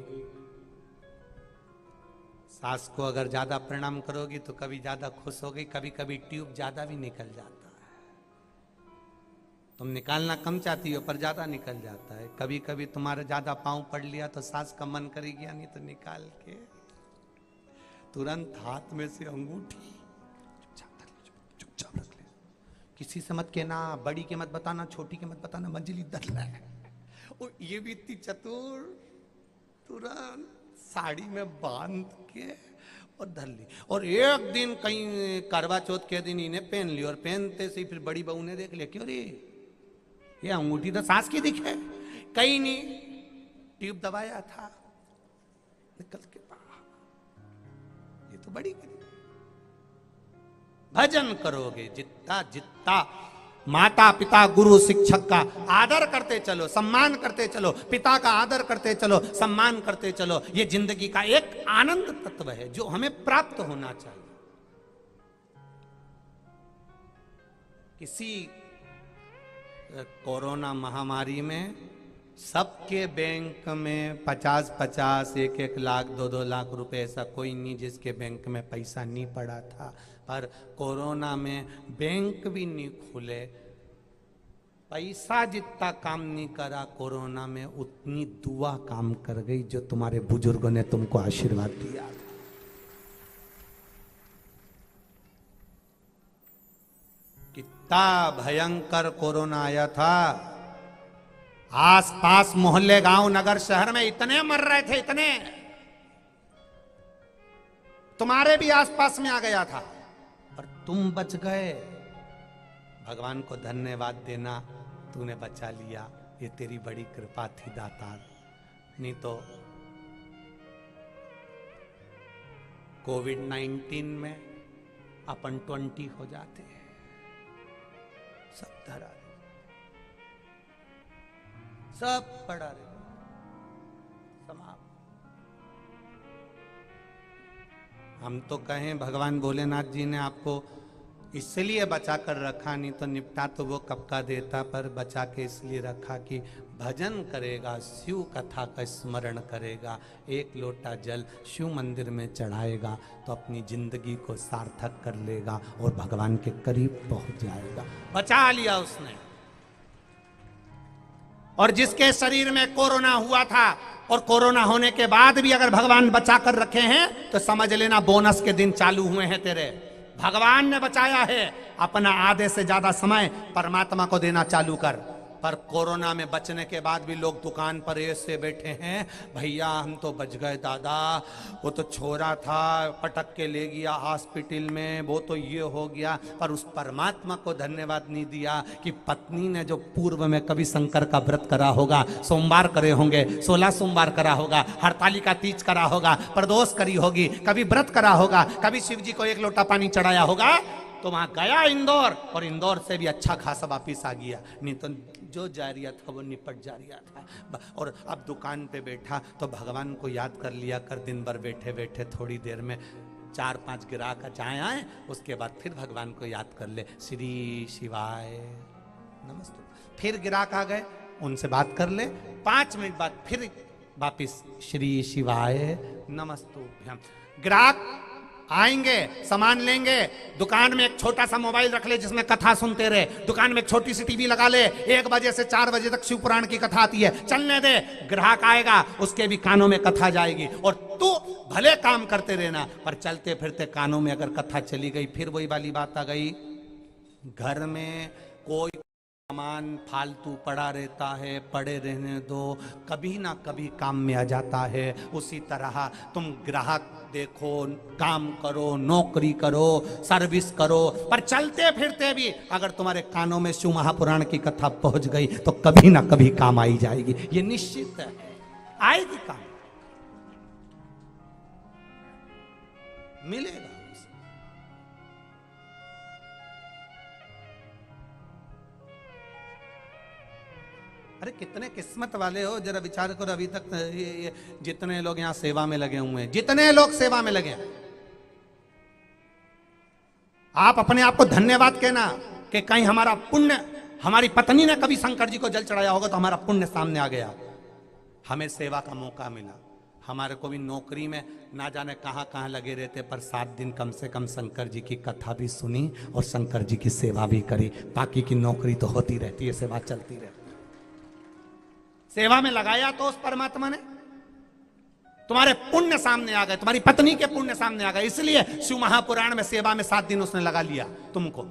सास को अगर ज्यादा प्रणाम करोगी तो कभी ज्यादा खुश होगी, कभी कभी ट्यूब ज्यादा भी निकल जाता है। तुम निकालना कम चाहती हो पर ज्यादा निकल जाता है। कभी कभी तुम्हारे ज्यादा पांव पड़ लिया तो सास का मन करेगी, नहीं तो निकाल के तुरंत हाथ में से अंगूठी चुपचाप रख ले। किसी से मत कहना, बड़ी के मत बताना, छोटी के मत बताना, मंजिली दर है। और ये भी इतनी चतुर, तुरंत साड़ी में बांध के और धर ली। और एक दिन कहीं करवा चौथ के दिन इन्हें पहन ली, और पहनते से फिर बड़ी बहू ने देख लिया, क्यों रे ये अंगूठी तो सास की दिखे, कहीं नहीं ट्यूब दबाया था, निकल के बाहर, ये तो बड़ी की। भजन करोगे जितना जितना माता पिता गुरु शिक्षक का आदर करते चलो, सम्मान करते चलो, पिता का आदर करते चलो, सम्मान करते चलो, ये जिंदगी का एक आनंद तत्व है जो हमें प्राप्त होना चाहिए। किसी कोरोना महामारी में सबके बैंक में 50-50, 1-1 लाख, 2-2 लाख रुपए, ऐसा कोई नहीं जिसके बैंक में पैसा नहीं पड़ा था। पर कोरोना में बैंक भी नहीं खुले, पैसा जितना काम नहीं करा कोरोना में, उतनी दुआ काम कर गई जो तुम्हारे बुजुर्गों ने तुमको आशीर्वाद दिया था। कितना भयंकर कोरोना आया था। आसपास मोहल्ले, गांव, नगर, शहर में इतने मर रहे थे, इतने। तुम्हारे भी आसपास में आ गया था पर तुम बच गए। भगवान को धन्यवाद देना, तूने बचा लिया, ये तेरी बड़ी कृपा थी दातार। नहीं तो कोविड-19 में अपन 20 हो जाते हैं, सब धरा। सब पड़ा रहेगा, समाप्त। हम तो कहें भगवान भोलेनाथ जी ने आपको इसलिए बचा कर रखा, नहीं तो निपटा तो वो कब का देता, पर बचा के इसलिए रखा कि भजन करेगा, शिव कथा का स्मरण करेगा, एक लोटा जल शिव मंदिर में चढ़ाएगा तो अपनी जिंदगी को सार्थक कर लेगा और भगवान के करीब पहुंच जाएगा। बचा लिया उसने। और जिसके शरीर में कोरोना हुआ था और कोरोना होने के बाद भी अगर भगवान बचा कर रखे हैं तो समझ लेना बोनस के दिन चालू हुए हैं तेरे। भगवान ने बचाया है, अपना आधे से ज्यादा समय परमात्मा को देना चालू कर। पर कोरोना में बचने के बाद भी लोग दुकान पर ऐसे बैठे हैं, भैया हम तो बच गए दादा, वो तो छोरा था पटक के ले गया हॉस्पिटल में, वो तो ये हो गया। पर उस परमात्मा को धन्यवाद नहीं दिया कि पत्नी ने जो पूर्व में कभी शंकर का व्रत करा होगा, सोमवार करे होंगे, 16 सोमवार करा होगा, हरतालिका तीज करा होगा, प्रदोष करी होगी, कभी व्रत करा होगा, कभी शिव जी को 1 लोटा पानी चढ़ाया होगा, तो वहां गया इंदौर और इंदौर से भी अच्छा खासा वापिस आ गया। नहीं तो जो जारिया था वो निपट जारिया था। और अब दुकान पे बैठा तो भगवान को याद कर लिया कर, दिन भर बैठे बैठे थोड़ी देर में 4-5 ग्राहक चाहे आए, उसके बाद फिर भगवान को याद कर ले, श्री शिवाय नमस्ते। फिर ग्राहक आ गए, उनसे बात कर ले, 5 मिनट बाद फिर वापिस श्री शिवाय नमस्तुभ्यम। ग्राहक आएंगे, सामान लेंगे, दुकान में एक छोटा सा मोबाइल रख ले जिसमें कथा सुनते रहे, दुकान में एक छोटी सी टीवी लगा ले, 1 बजे से 4 बजे तक शिव पुराण की कथा आती है, चलने दे। ग्राहक आएगा, उसके भी कानों में कथा जाएगी और तू भले काम करते रहना, पर चलते फिरते कानों में अगर कथा चली गई, फिर वही वाली बात आ गई, घर में कोई सामान फालतू पड़ा रहता है, पड़े रहने दो, कभी ना कभी काम में आ जाता है। उसी तरह तुम ग्राहक देखो, काम करो, नौकरी करो, सर्विस करो, पर चलते फिरते भी अगर तुम्हारे कानों में शिव महापुराण की कथा पहुंच गई तो कभी ना कभी काम आई जाएगी, ये निश्चित है, आएगी काम, मिलेगा। अरे कितने किस्मत वाले हो, जरा विचार करो। अभी तक ये जितने लोग यहाँ सेवा में लगे हुए हैं, जितने लोग सेवा में लगे हैं, आप अपने आप को धन्यवाद कहना कि कहीं हमारा पुण्य, हमारी पत्नी ने कभी शंकर जी को जल चढ़ाया होगा तो हमारा पुण्य सामने आ गया, हमें सेवा का मौका मिला। हमारे को भी नौकरी में ना जाने कहां कहां लगे रहते, पर 7 दिन कम से कम शंकर जी की कथा भी सुनी और शंकर जी की सेवा भी करी। बाकी की नौकरी तो होती रहती है, सेवा चलती रहती है। सेवा में लगाया तो उस परमात्मा ने, तुम्हारे पुण्य सामने आ गए, तुम्हारी पत्नी के पुण्य सामने आ गए, इसलिए शिव महापुराण में सेवा में 7 दिन उसने लगा लिया तुमको।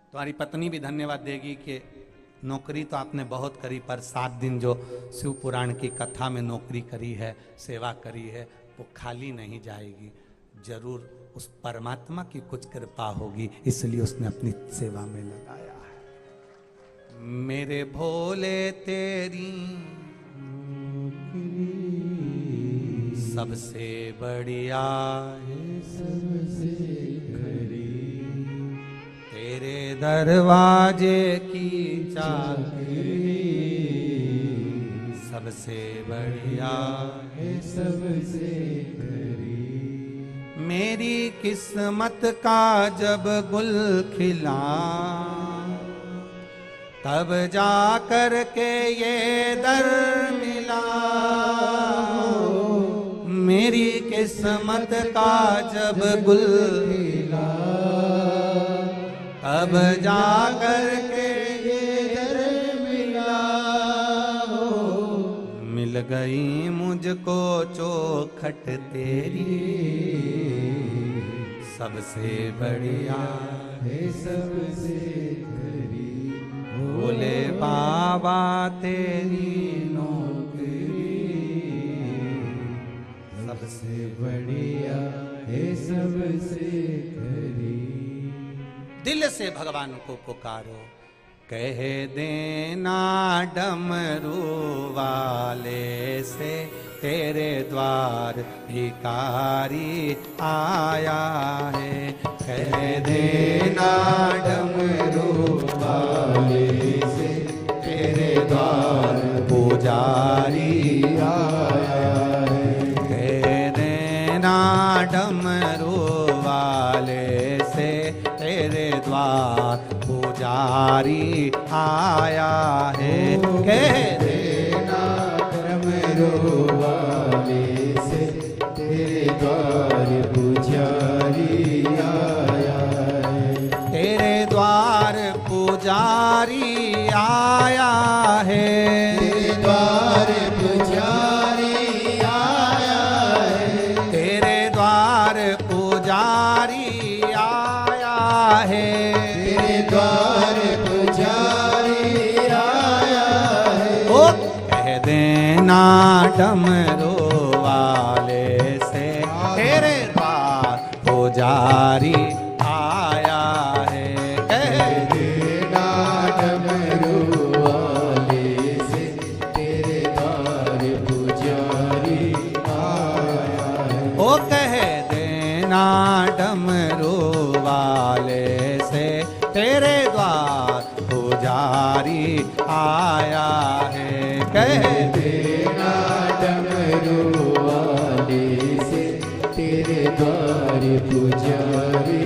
तुम्हारी पत्नी भी धन्यवाद देगी कि नौकरी तो आपने बहुत करी, पर 7 दिन जो शिव पुराण की कथा में नौकरी करी है, सेवा करी है, वो खाली नहीं जाएगी, जरूर उस परमात्मा की कुछ कृपा होगी, इसलिए उसने अपनी सेवा में लगाया। मेरे भोले तेरी सबसे बढ़िया है, सबसे खरी, तेरे दरवाजे की चाबी सबसे बढ़िया है, सबसे खरी। मेरी किस्मत का जब गुल खिला, तब जा कर के ये दर मिला। मेरी किस्मत का जब गुल खिला, तब जा कर के ये दर मिला। मिल गई मुझको चौखट तेरी, सबसे बढ़िया है, सबसे भोले बाबा तेरी नौकरी सबसे बढ़िया है, सबसे खरी। दिल से भगवान को पुकारो, कह देना डमरू वाले से तेरे द्वार भिखारी आया है। कह देना डमरू वाले से तेरे द्वार पुजारी आया है। कह देना डमरू वाले से तेरे द्वार पुजारी आया है। तेरे द्वार पुजारी आया है। तेरे द्वार पुजारी आया है। तेरे द्वार पुजारी आया है। तेरे द्वार पुजारी आया है। ओ कह देना डमरू वाले से तेरे द्वार पुजारी आया है। कह देना डमरू वाले से तेरे द्वार पुजारी आया है। ओ कह देना डमरू वाले से तेरे द्वार पुजारी आया है। कह देना डमरू वाले से तेरे द्वार पुजारी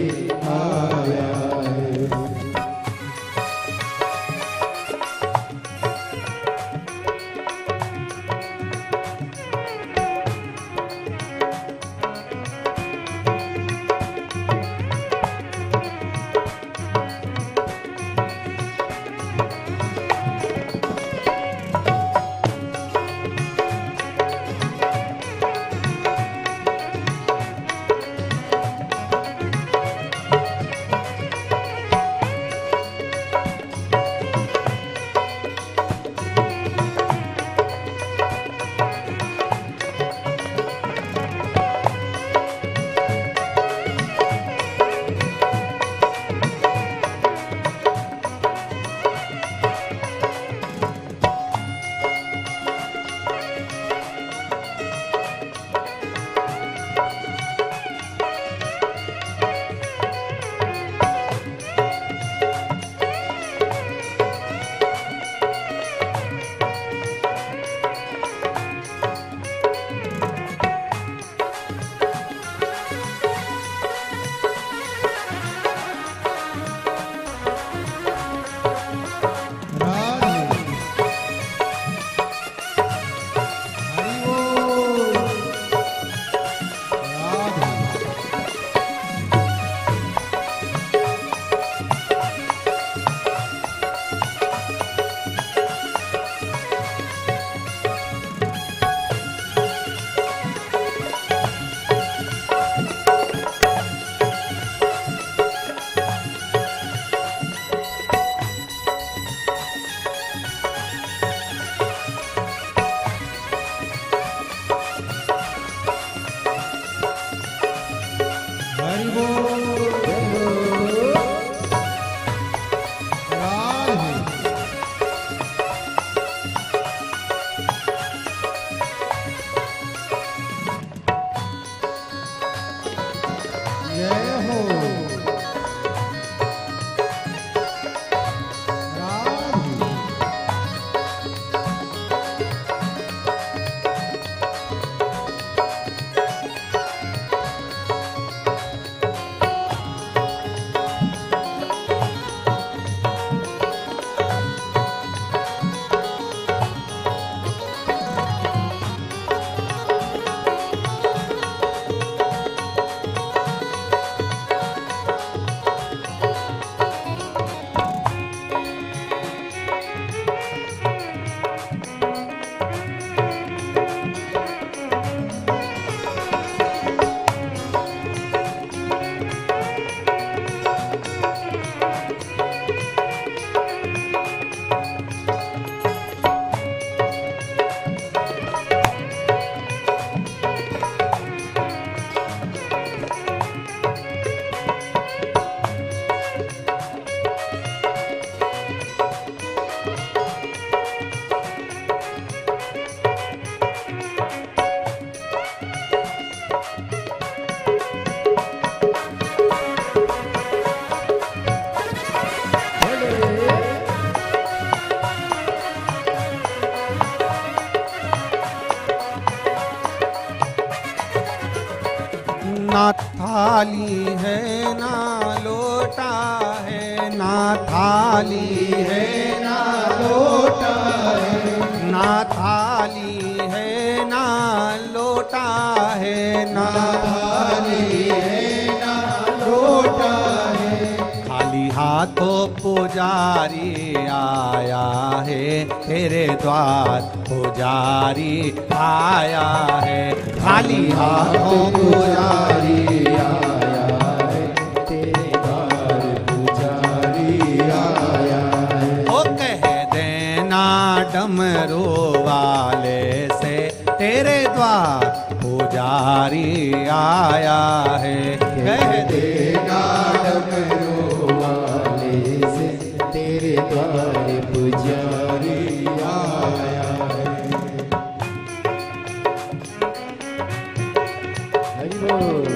आया है। ना थाली है ना लोटा लोटा है ना थाली है ना लोटा है ना थाली है ना लोटा है ना थाली है ना लोटा है खाली हाथों पुजारी आया है तेरे द्वार पुजारी आया है खाली हाथों पुजारी आया है तेरे द्वार पुजारी आया है ओ कह देना डमरू वाले से तेरे द्वार पुजारी आया है कह देना डमरू वाले से तेरे द्वार पुजारी आया है हरि बोल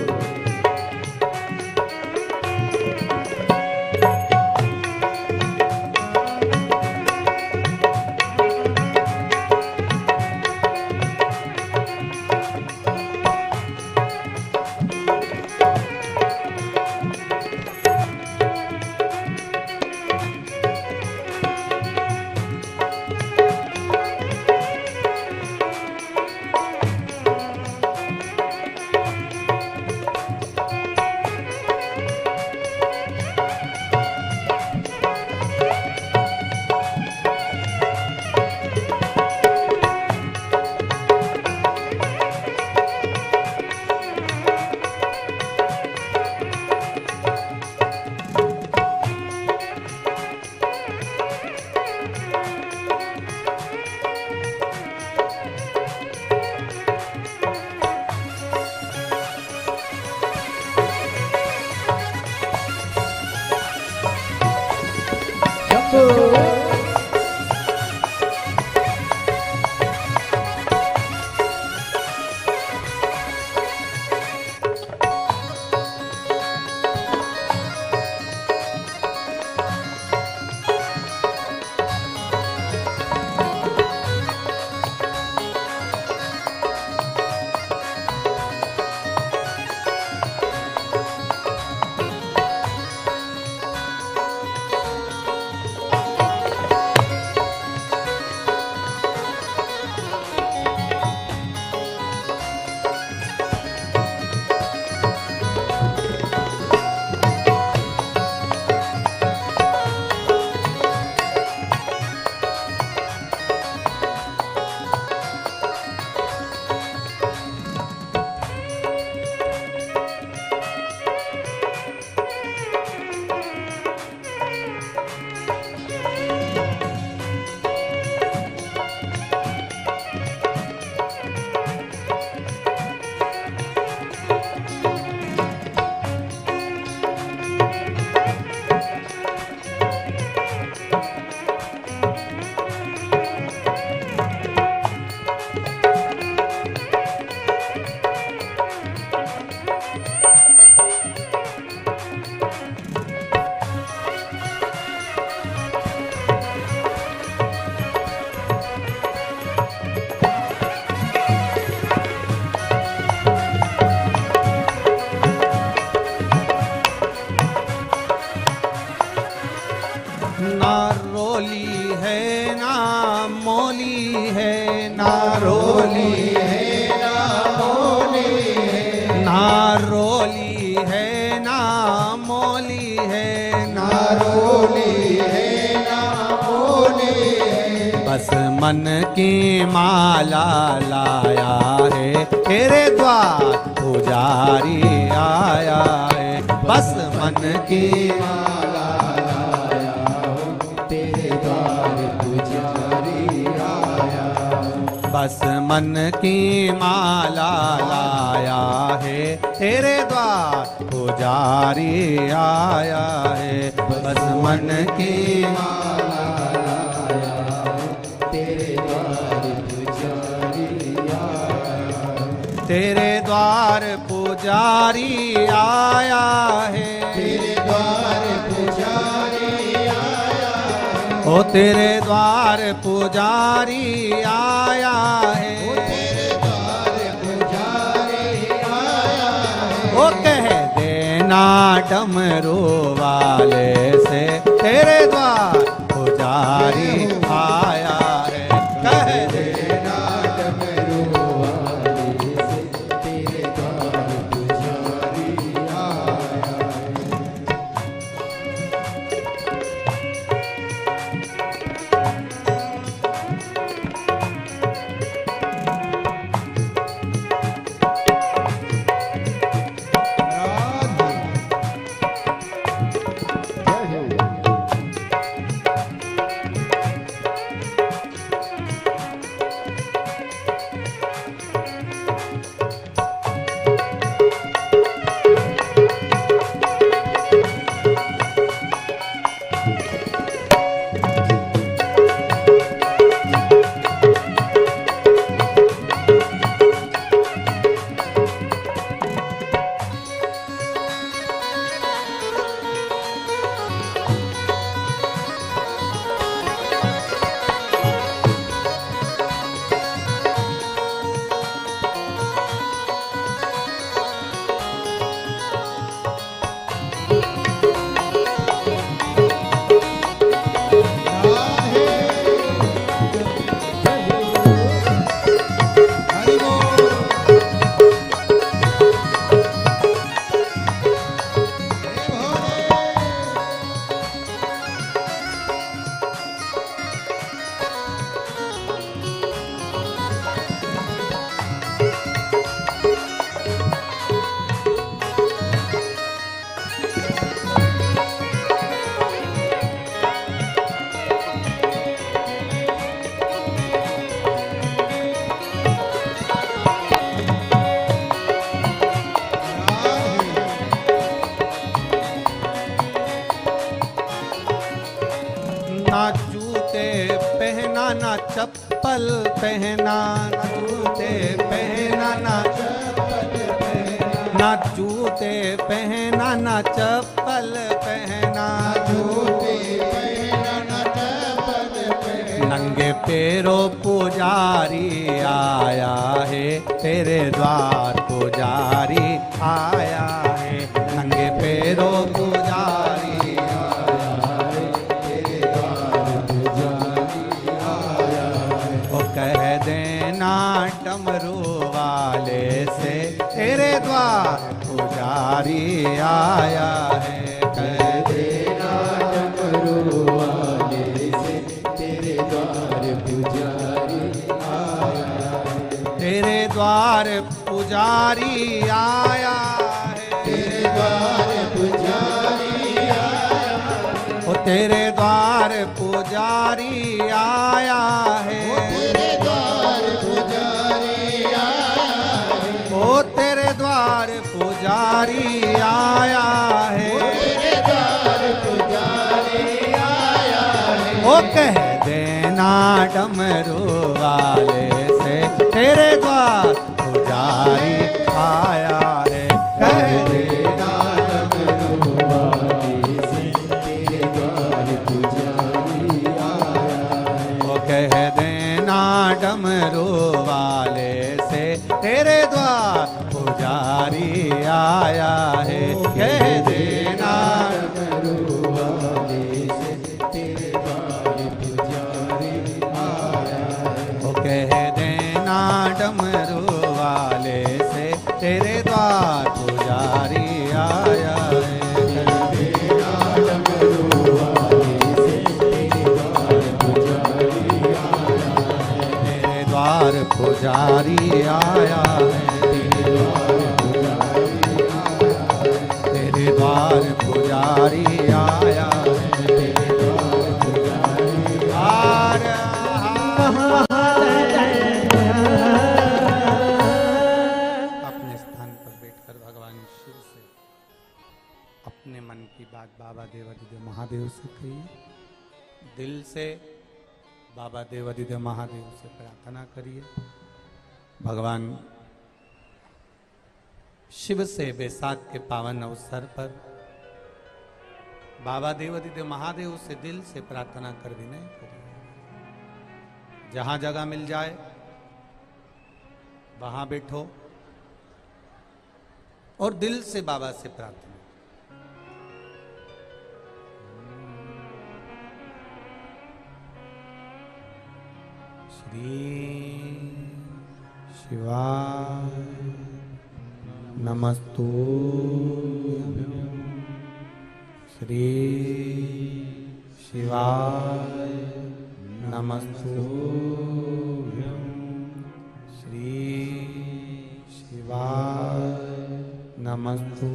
ना रोली है ना मोली है ना रोली है ना मोली है ना रोली है ना मोली है ना रोली है ना मोली है बस मन की माला लाया है तेरे द्वार पुजारी आया है बस मन की माला लाया हूँ तेरे द्वार पुजारी आया बस मन की माला लाया है तेरे द्वार पुजारी आया है बस मन की माला लाया हूँ तेरे द्वार पुजारी आया तेरे द्वार पुजारी आया है तेरे द्वार पुजारी आया ओ तेरे द्वार पुजारी आया है तेरे द्वार पुजारी आया ओ कह देना देना डमरू वाले से, तेरे द्वार पुजारी आया है। कह देना डमरू वाले से, तेरे द्वार पुजारी आया है। ना जूते पहना ना चप्पल पहना, ना जूते पहना ना चप्पल पहना, ना जूते पहना ना चप्पल पहना, जूते पहना ना चप्पल पहना। नंगे पैरों पुजारी आया है, तेरे द्वार पुजारी आया है। नंगे पैरों पुजारी डमरू वाले से, तेरे द्वार पुजारी आया है। कह देना डमरू वाले से, तेरे द्वार पुजारी आया है। तेरे द्वार पुजारी आया है। तेरे द्वार पुजारी आया है। ओ तेरे द्वार पुजारी आया है। तेरे द्वार पुजारी आया है। ओ तेरे द्वार पुजारी आया है। तेरे द्वार पुजारी आया है। ओ कह देना डमरू वाले से, तेरे द्वार पुजारी आया है। कह देना डमरू वाले से, तेरे द्वार पुजारी आया है। ओ कह देना डमरू वाले से, तेरे द्वार पुजारी आया है। कह देना डमरू वाले से, तेरे द्वार पुजारी आया है। ओ कह देना डमरू वाले से, तेरे द्वार पुजारी आया है। देना डमरू वाले से, तेरे द्वार पुजारी आया है। तेरे द्वार पुजारी आया है। तेरे द्वार पुजारी आया है। अपने स्थान पर बैठकर भगवान शिव से अपने मन की बात बाबा देवादिदेव महादेव से कहिए। दिल से बाबा देवादिदेव महादेव से प्रार्थना करिए। भगवान शिव से बैसाख के पावन अवसर पर बाबा देवादिदेव महादेव से दिल से प्रार्थना कर विनय करिए। जहां जगह मिल जाए वहां बैठो और दिल से बाबा से प्रार्थना। श्री शिवाय नमस्तुभ्यं। श्री शिवाय नमस्तुभ्यं। श्री शिवाय नमस्तुभ्यं।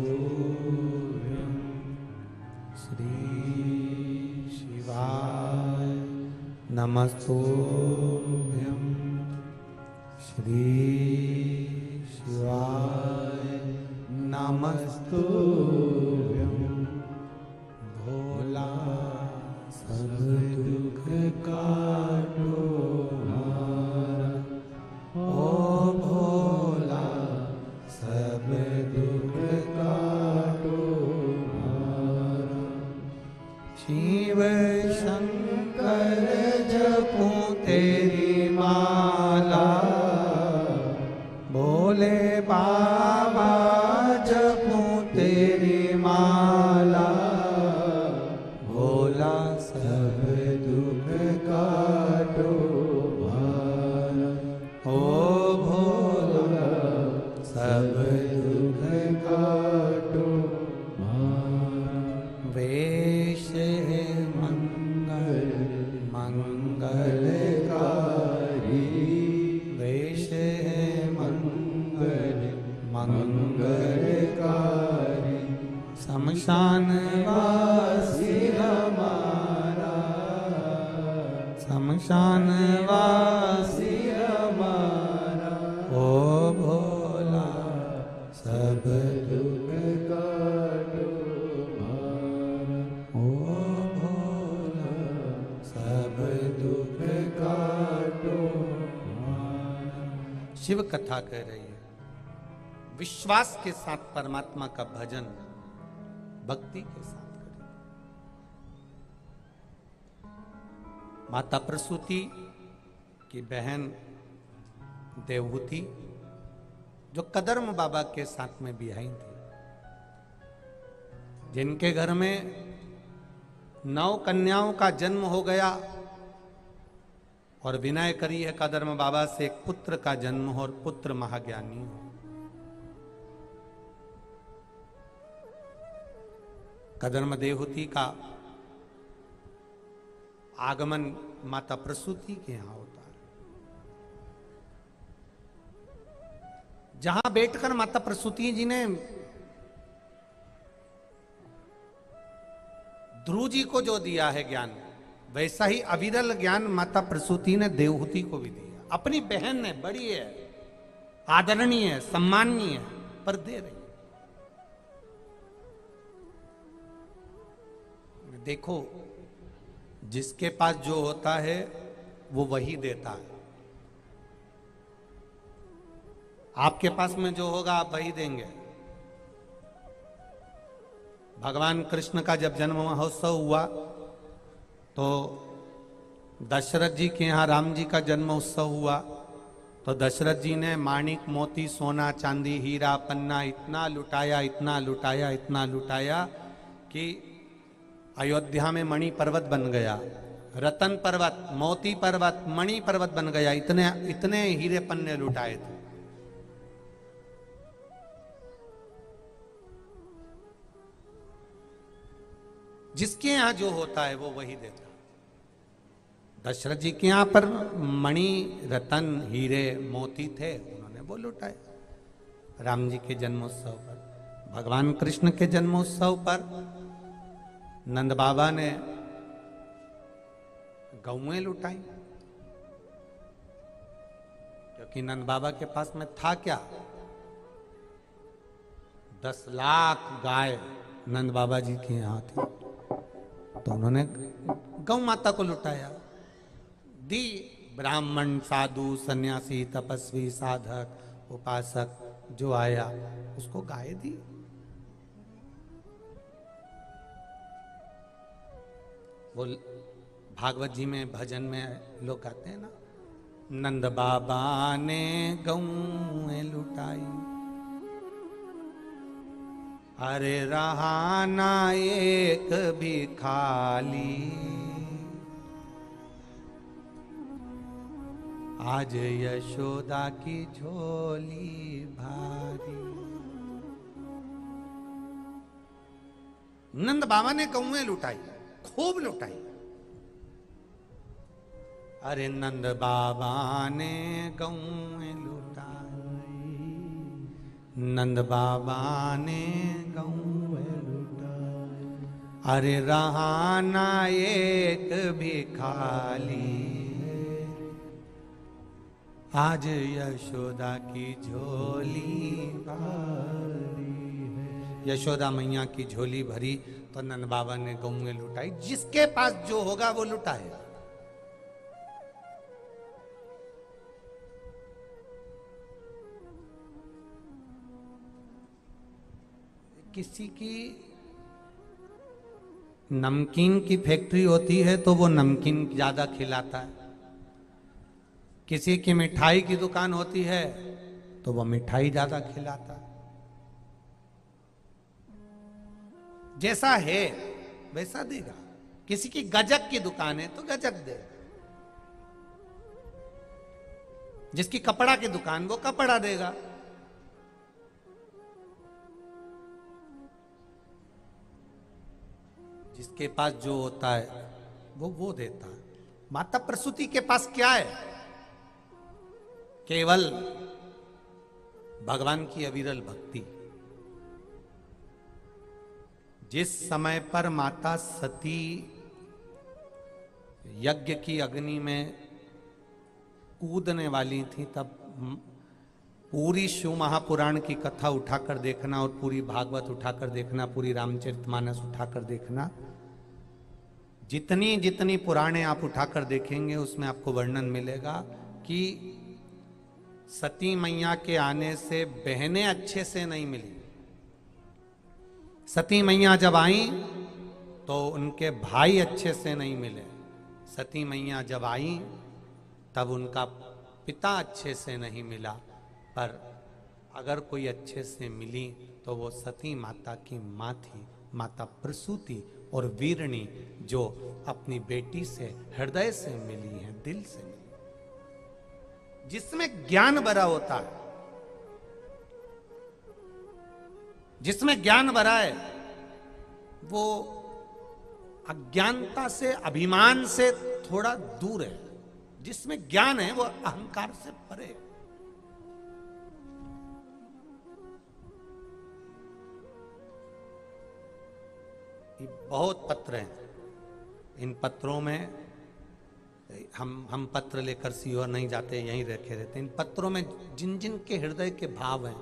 श्री शिवाय नमस्तुभ्यं। श्री शिवाय नमस्तुभ्यं। भोला सब दुख काटो हमारा, ओ भोला सब दुख काटो हमारा। शिव शंकर जपूं तेरी माला, भोले बाबा जपूं तेरी माला। भोला सब दुख काटो हमारा, ओ भोला सब दुख काटो हमारा। वेश है मंगल मंगलकारी, वेश है मंगल मंगलकारी। शमशान वासी हमारा, शमशान वासी हमारा। ओ भोला सब दुख काटो हमारा, ओ भोला सब दुख काटो हमारा। शिव कथा कह रही है, विश्वास के साथ परमात्मा का भजन भक्ति के साथ करें। माता प्रसूति की बहन देवहूति जो कदर्म बाबा के साथ में बिहाई थी, जिनके घर में 9 कन्याओं का जन्म हो गया और विनय करी है कदर्म बाबा से एक पुत्र का जन्म हो और पुत्र महाज्ञानी हो। कदर्म देवहूति का आगमन माता प्रसूति के यहां होता है, जहां बैठकर माता प्रसूति जी ने ध्रुव जी को जो दिया है ज्ञान, वैसा ही अविरल ज्ञान माता प्रसूति ने देवहूति को भी दिया। अपनी बहन ने, बड़ी है, आदरणीय है, सम्माननीय है, पर दे रही। देखो, जिसके पास जो होता है वो वही देता है। आपके पास में जो होगा आप वही देंगे। भगवान कृष्ण का जब जन्म महोत्सव हुआ तो दशरथ जी के यहाँ राम जी का जन्म उत्सव हुआ, तो दशरथ जी ने माणिक मोती सोना चांदी हीरा पन्ना इतना लुटाया, इतना लुटाया, इतना लुटाया कि अयोध्या में मणि पर्वत बन गया, रतन पर्वत, मोती पर्वत, मणि पर्वत बन गया। इतने इतने हीरे पन्ने लुटाए थे। जिसके यहां जो होता है वो वही देता। दशरथ जी के यहां पर मणि रतन हीरे मोती थे, उन्होंने वो लुटाए। राम जी के जन्मोत्सव पर, भगवान कृष्ण के जन्मोत्सव पर नंद बाबा ने गौएं लुटाई, क्योंकि नंद बाबा के पास में था क्या, 10 लाख गाय नंद बाबा जी के यहाँ थी, तो उन्होंने गौ माता को लुटाया, दी। ब्राह्मण साधु सन्यासी तपस्वी साधक उपासक जो आया उसको गाय दी। वो भागवत जी में भजन में लोग गाते हैं ना, नंद बाबा ने गौएं लुटाई, अरे रहा ना एक भी खाली। आज यशोदा की झोली भारी। नंद बाबा ने गौएं लुटाई, खूब लुटाई। अरे नंद बाबा ने गौएं लुटाई, नंद बाबा ने गौएं लुटाई। अरे रहा ना एक भी खाली, आज यशोदा की झोली भारी है। यशोदा मैया की झोली भरी तो नंद बाबा ने गौएं लुटाई। जिसके पास जो होगा वो लुटाएगा। किसी की नमकीन की फैक्ट्री होती है तो वो नमकीन ज्यादा खिलाता है। किसी की मिठाई की दुकान होती है तो वो मिठाई ज्यादा खिलाता है। जैसा है वैसा देगा। किसी की गजक की दुकान है तो गजक दे, जिसकी कपड़ा की दुकान वो कपड़ा देगा। जिसके पास जो होता है वो देता है। माता प्रसूति के पास क्या है? केवल भगवान की अविरल भक्ति। जिस समय पर माता सती यज्ञ की अग्नि में कूदने वाली थी, तब पूरी शिव महापुराण की कथा उठाकर देखना और पूरी भागवत उठाकर देखना, पूरी रामचरितमानस उठाकर देखना। जितनी जितनी पुराणे आप उठाकर देखेंगे उसमें आपको वर्णन मिलेगा कि सती मैया के आने से बहनें अच्छे से नहीं मिली। सती मैया जब आई तो उनके भाई अच्छे से नहीं मिले। सती मैया जब आई तब उनका पिता अच्छे से नहीं मिला। पर अगर कोई अच्छे से मिली तो वो सती माता की माँ थी, माता प्रसूति और वीरणी, जो अपनी बेटी से हृदय से मिली है, दिल से मिली। जिसमें ज्ञान भरा होता है, जिसमें ज्ञान भरा है, वो अज्ञानता से, अभिमान से थोड़ा दूर है। जिसमें ज्ञान है वो अहंकार से परे है। बहुत पत्र हैं। इन पत्रों में हम पत्र लेकर सीहोर नहीं जाते, यहीं रखे रहते। इन पत्रों में जिन जिन के हृदय के भाव हैं,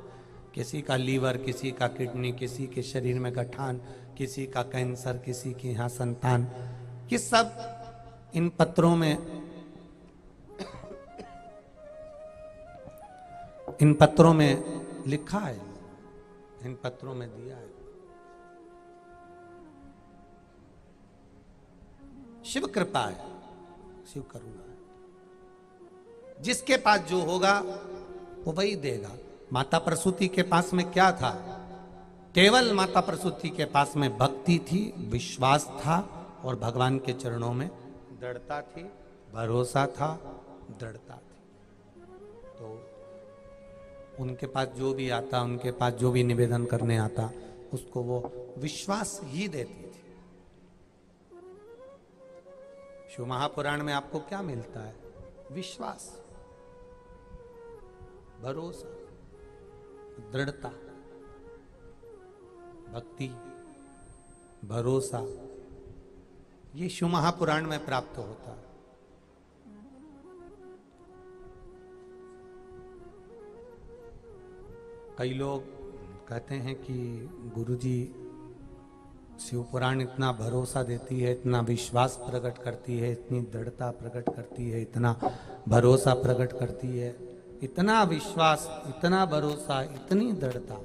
किसी का लीवर, किसी का किडनी, किसी के शरीर में गठान, किसी का कैंसर, किसी के यहाँ संतान, किस सब इन पत्रों में, इन पत्रों में लिखा है, इन पत्रों में दिया है। शिव कृपा है, शिव करुणा है। जिसके पास जो होगा वो वही देगा। माता प्रसूति के पास में क्या था? केवल माता प्रसूति के पास में भक्ति थी, विश्वास था और भगवान के चरणों में दृढ़ता थी, भरोसा था, दृढ़ता थी। तो उनके पास जो भी आता, उनके पास जो भी निवेदन करने आता, उसको वो विश्वास ही देती थी। शिव महापुराण में आपको क्या मिलता है? विश्वास, भरोसा, दृढ़ता, भक्ति, भरोसा, ये शिव महापुराण में प्राप्त होता है। कई लोग कहते हैं कि गुरुजी शिव पुराण इतना भरोसा देती है, इतना विश्वास प्रकट करती है, इतनी दृढ़ता प्रकट करती है, इतना भरोसा प्रकट करती है, इतना विश्वास, इतना भरोसा, इतनी दृढ़ता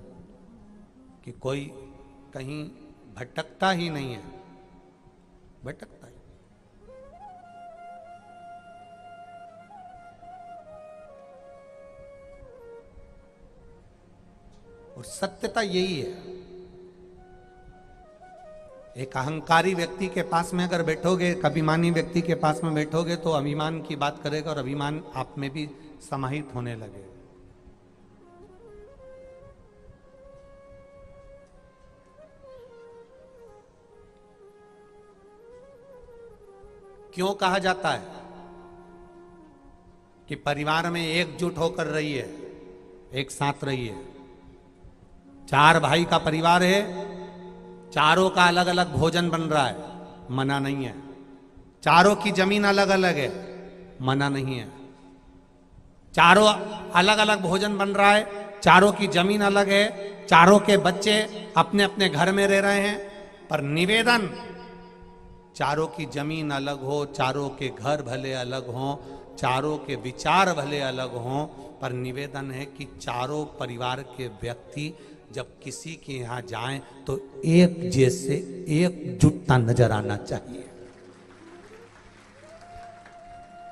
कि कोई कहीं भटकता ही नहीं है, भटकता ही। और सत्यता यही है। एक अहंकारी व्यक्ति के पास में अगर बैठोगे, एक अभिमानी व्यक्ति के पास में बैठोगे तो अभिमान की बात करेगा और अभिमान आप में भी समाहित होने लगेगा। क्यों कहा जाता है कि परिवार में एकजुट होकर रहिए, एक साथ रहिए। 4 भाई का परिवार है, चारों का अलग अलग भोजन बन रहा है, मना नहीं है। चारों की जमीन अलग अलग है, मना नहीं है। चारों अलग अलग भोजन बन रहा है, चारों की जमीन अलग है, चारों के बच्चे अपने अपने घर में रह रहे हैं, पर निवेदन, चारों की जमीन अलग हो, चारों के घर भले अलग हों, चारों के विचार भले अलग हों, पर निवेदन है कि चारों परिवार के व्यक्ति जब किसी के यहां जाएं तो एक जैसे एकजुटता नजर आना चाहिए।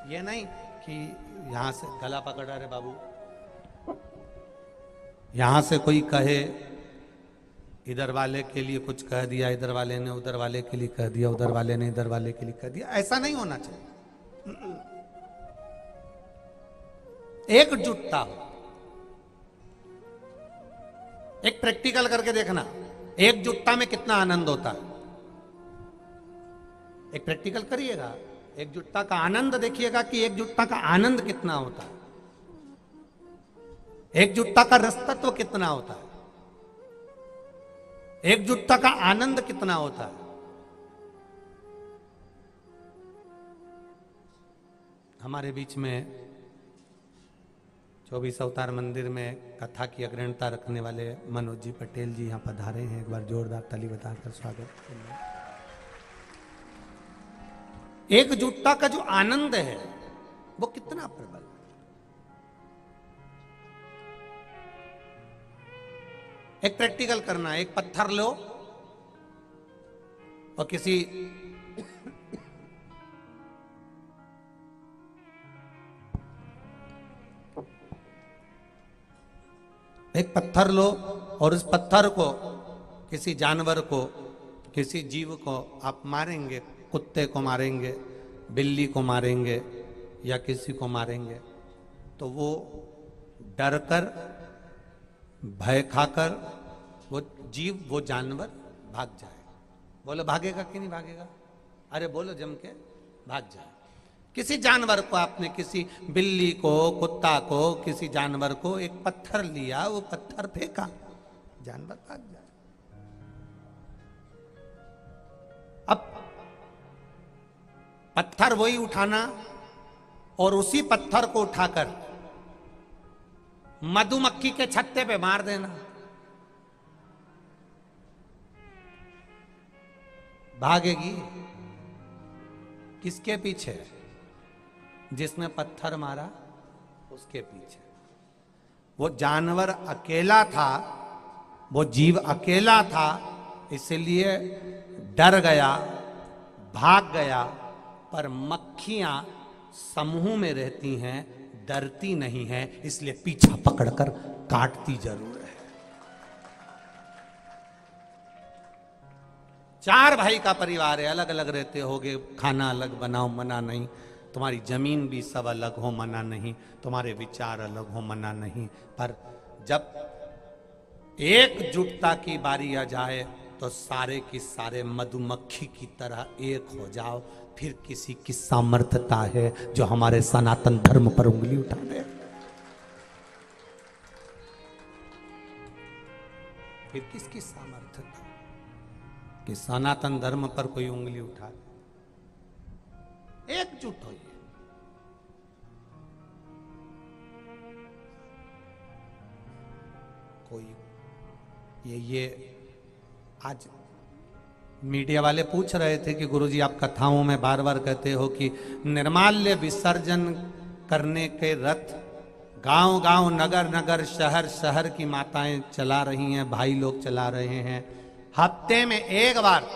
ये नहीं कि यहां से गला पकड़ रहे बाबू, यहां से कोई कहे इधर वाले के लिए कुछ कह दिया, इधर वाले ने उधर वाले के लिए कह दिया, उधर वाले ने इधर वाले के लिए कह दिया। ऐसा नहीं होना चाहिए। एकजुटता हो। एक प्रैक्टिकल करके देखना, एकजुटता में कितना आनंद होता है। एक प्रैक्टिकल करिएगा, एकजुटता का आनंद देखिएगा कि एकजुटता का आनंद कितना होता है, एकजुटता का रसतत्व कितना होता है, एकजुटता का आनंद कितना होता है। हमारे बीच में 24 अवतार मंदिर में कथा की अग्रणता रखने वाले मनोज जी पटेल जी यहां पधारे हैं। एक बार जोरदार ताली बताकर स्वागत करें। एकजुटता का जो आनंद है वो कितना प्रबल। एक प्रैक्टिकल करना, एक पत्थर लो और किसी एक पत्थर लो और उस पत्थर को किसी जानवर को, किसी जीव को आप मारेंगे, कुत्ते को मारेंगे, बिल्ली को मारेंगे या किसी को मारेंगे तो वो डर कर, भय खाकर वो जीव, वो जानवर भाग जाए। बोलो भागेगा कि नहीं भागेगा? अरे बोलो जम के, भाग जाए। किसी जानवर को आपने, किसी बिल्ली को, कुत्ता को, किसी जानवर को एक पत्थर लिया, वो पत्थर फेंका, जानवर भाग जाए। अब पत्थर वही उठाना और उसी पत्थर को उठाकर मधुमक्खी के छत्ते पे मार देना, भागेगी? किसके पीछे? जिसने पत्थर मारा उसके पीछे। वो जानवर अकेला था, वो जीव अकेला था, इसलिए डर गया, भाग गया। पर मक्खियां समूह में रहती हैं, डरती नहीं है, इसलिए पीछा पकड़कर काटती जरूर है। 4 भाई का परिवार है, अलग अलग रहते होगे, खाना अलग बनाओ, मना नहीं। तुम्हारी जमीन भी सब अलग हो, मना नहीं। तुम्हारे विचार अलग हो, मना नहीं। पर जब एकजुटता की बारी आ जाए तो सारे की सारे मधुमक्खी की तरह एक हो जाओ। फिर किसी की सामर्थ्यता है जो हमारे सनातन धर्म पर उंगली उठा दे? फिर किसकी सामर्थ्यता कि सनातन धर्म पर कोई उंगली उठा दे? एकजुट होइए। कोई ये आज मीडिया वाले पूछ रहे थे कि गुरुजी आप कथाओं में बार बार कहते हो कि निर्माल्य विसर्जन करने के रथ गांव गांव, नगर नगर, शहर शहर की माताएं चला रही हैं, भाई लोग चला रहे हैं। हफ्ते में एक बार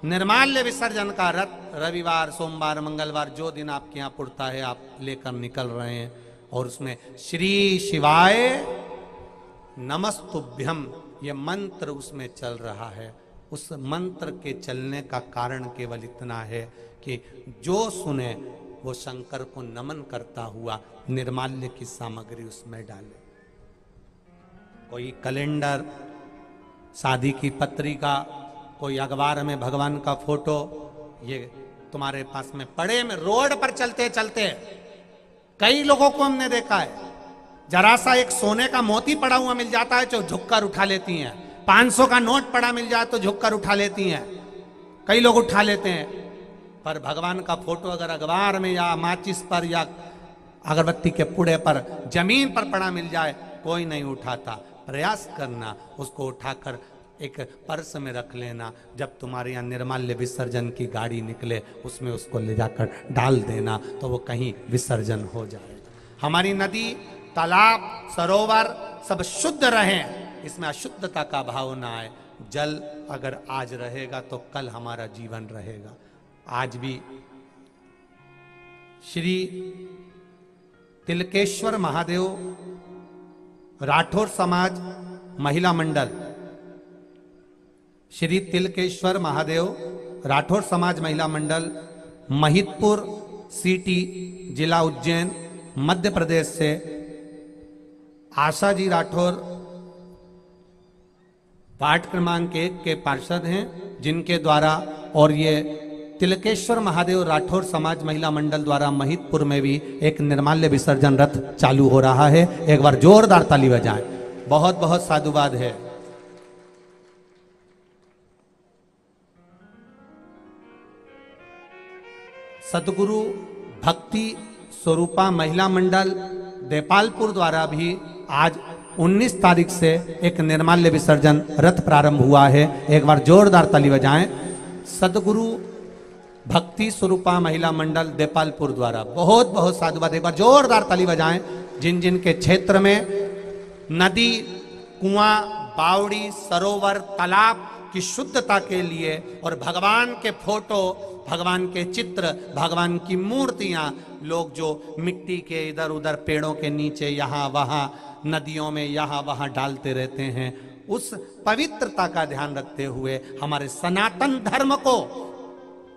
निर्माल्य विसर्जन का रथ, रविवार, सोमवार, मंगलवार, जो दिन आपके यहाँ पुड़ता है आप लेकर निकल रहे हैं और उसमें श्री शिवाय नमस्तुभ्यम ये मंत्र उसमें चल रहा है। उस मंत्र के चलने का कारण केवल इतना है कि जो सुने वो शंकर को नमन करता हुआ निर्माल्य की सामग्री उसमें डाले। कोई कैलेंडर, शादी की पत्रिका, कोई अखबार में भगवान का फोटो, ये तुम्हारे पास में पड़े में रोड पर चलते चलते कई लोगों को हमने देखा है, जरा सा एक सोने का मोती पड़ा हुआ मिल जाता है तो झुककर उठा लेती हैं। 500 का नोट पड़ा मिल जाए तो झुककर उठा लेती हैं। कई लोग उठा लेते हैं, पर भगवान का फोटो अगर अखबार में या माचिस पर या अगरबत्ती के पुड़े पर जमीन पर पड़ा मिल जाए कोई नहीं उठाता। प्रयास करना उसको उठाकर एक पर्स में रख लेना, जब तुम्हारे यहाँ निर्माल्य विसर्जन की गाड़ी निकले उसमें उसको ले जाकर डाल देना तो वो कहीं विसर्जन हो जाए। हमारी नदी, तालाब, सरोवर सब शुद्ध रहें, इसमें अशुद्धता का भाव ना आए। जल अगर आज रहेगा तो कल हमारा जीवन रहेगा। आज भी श्री तिलकेश्वर महादेव राठौर समाज महिला मंडल, श्री तिलकेश्वर महादेव राठौर समाज महिला मंडल, महितपुर सिटी, जिला उज्जैन, मध्य प्रदेश से आशा जी राठौर वार्ड क्रमांक 1 के पार्षद हैं, जिनके द्वारा और ये तिलकेश्वर महादेव राठौर समाज महिला मंडल द्वारा महितपुर में भी एक निर्माल्य विसर्जन रथ चालू हो रहा है। एक बार जोरदार ताली बजाएं। बहुत बहुत साधुवाद है। सदगुरु भक्ति स्वरूपा महिला मंडल देपालपुर द्वारा भी आज 19 तारीख से एक निर्माल्य विसर्जन रथ प्रारंभ हुआ है। एक बार जोरदार ताली बजाएं। सदगुरु भक्ति स्वरूपा महिला मंडल देपालपुर द्वारा बहुत बहुत साधुवाद। एक बार जोरदार ताली बजाएं। जिन जिन के क्षेत्र में नदी, कुआं, बावड़ी, सरोवर, तालाब की शुद्धता के लिए और भगवान के फोटो, भगवान के चित्र, भगवान की मूर्तियां लोग जो मिट्टी के इधर उधर पेड़ों के नीचे यहाँ वहाँ नदियों में यहाँ वहाँ डालते रहते हैं, उस पवित्रता का ध्यान रखते हुए हमारे सनातन धर्म को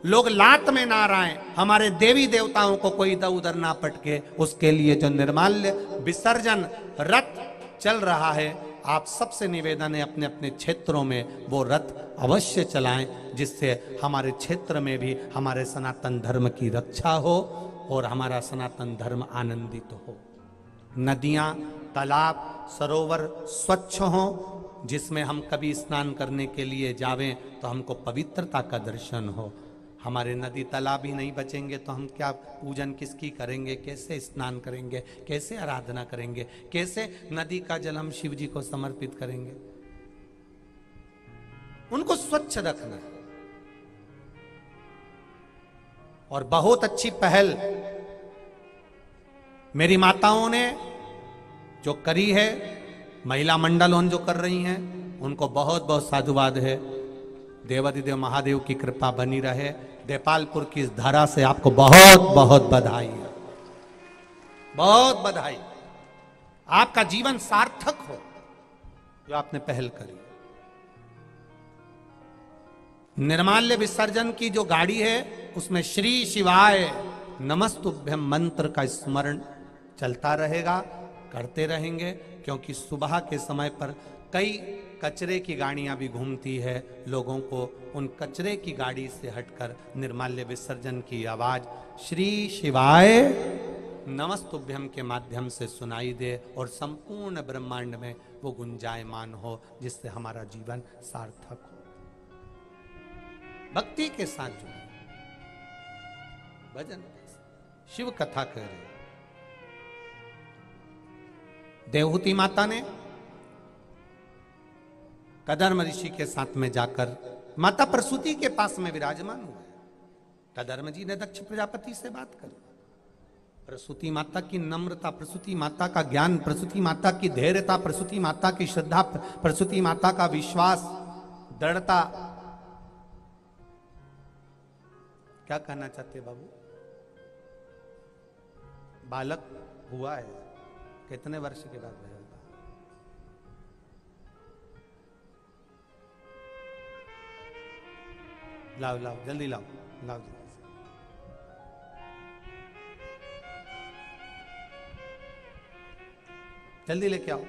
लोग लात में ना आए, हमारे देवी देवताओं को कोई इधर उधर ना पटके, उसके लिए जो निर्माल्य विसर्जन रथ चल रहा है, आप सबसे निवेदन है अपने अपने क्षेत्रों में वो रथ अवश्य चलाएं, जिससे हमारे क्षेत्र में भी हमारे सनातन धर्म की रक्षा हो और हमारा सनातन धर्म आनंदित हो। नदियां, तालाब, सरोवर स्वच्छ हों, जिसमें हम कभी स्नान करने के लिए जावें तो हमको पवित्रता का दर्शन हो। हमारे नदी तालाब ही नहीं बचेंगे तो हम क्या पूजन किसकी करेंगे, कैसे स्नान करेंगे, कैसे आराधना करेंगे, कैसे नदी का जल हम शिव जी को समर्पित करेंगे। उनको स्वच्छ रखना। और बहुत अच्छी पहल मेरी माताओं ने जो करी है, महिला मंडल उन जो कर रही हैं उनको बहुत बहुत साधुवाद है। देवाधिदेव महादेव की कृपा बनी रहे। देपालपुर की इस धारा से आपको बहुत बहुत बधाई है, बहुत बधाई। आपका जीवन सार्थक हो जो आपने पहल करी। निर्माल्य विसर्जन की जो गाड़ी है उसमें श्री शिवाय नमस्तुभ्यम मंत्र का स्मरण चलता रहेगा, करते रहेंगे, क्योंकि सुबह के समय पर कई कचरे की गाड़ियां भी घूमती है। लोगों को उन कचरे की गाड़ी से हटकर निर्माल्य विसर्जन की आवाज श्री शिवाय नमस्तुभ्यम के माध्यम से सुनाई दे और संपूर्ण ब्रह्मांड में वो गुंजायमान हो, जिससे हमारा जीवन सार्थक हो। भक्ति के साथ जुड़े, भजन, शिव कथा करें। देवहूति माता ने कदर्म ऋषि के साथ में जाकर माता प्रसूति के पास में विराजमान हुए। कदर्म जी ने दक्ष प्रजापति से बात करी। प्रसूति माता की नम्रता, प्रसूति माता का ज्ञान, प्रसूति माता की धैर्यता, प्रसूति माता की श्रद्धा, प्रसूति माता का विश्वास, दृढ़ता। क्या कहना चाहते बाबू? बालक हुआ है, कितने वर्ष के बाद रहेगा? लाओ लाओ जल्दी लाओ, लाओ जल्दी लेके आओ।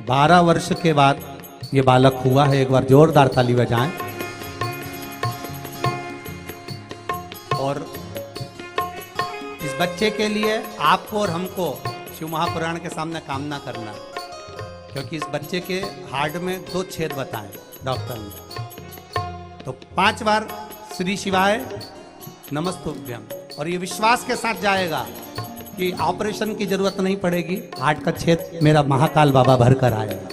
बारह वर्ष के बाद ये बालक हुआ है। एक बार जोरदार ताली बजाएं। और इस बच्चे के लिए आपको और हमको शिव महापुराण के सामने कामना करना, क्योंकि इस बच्चे के हार्ट में 2 छेद बताए डॉक्टर ने। तो 5 बार श्री शिवाय नमस्तुभ्यम, और ये विश्वास के साथ जाएगा कि ऑपरेशन की जरूरत नहीं पड़ेगी, हार्ट का छेद मेरा महाकाल बाबा भर कर आएगा।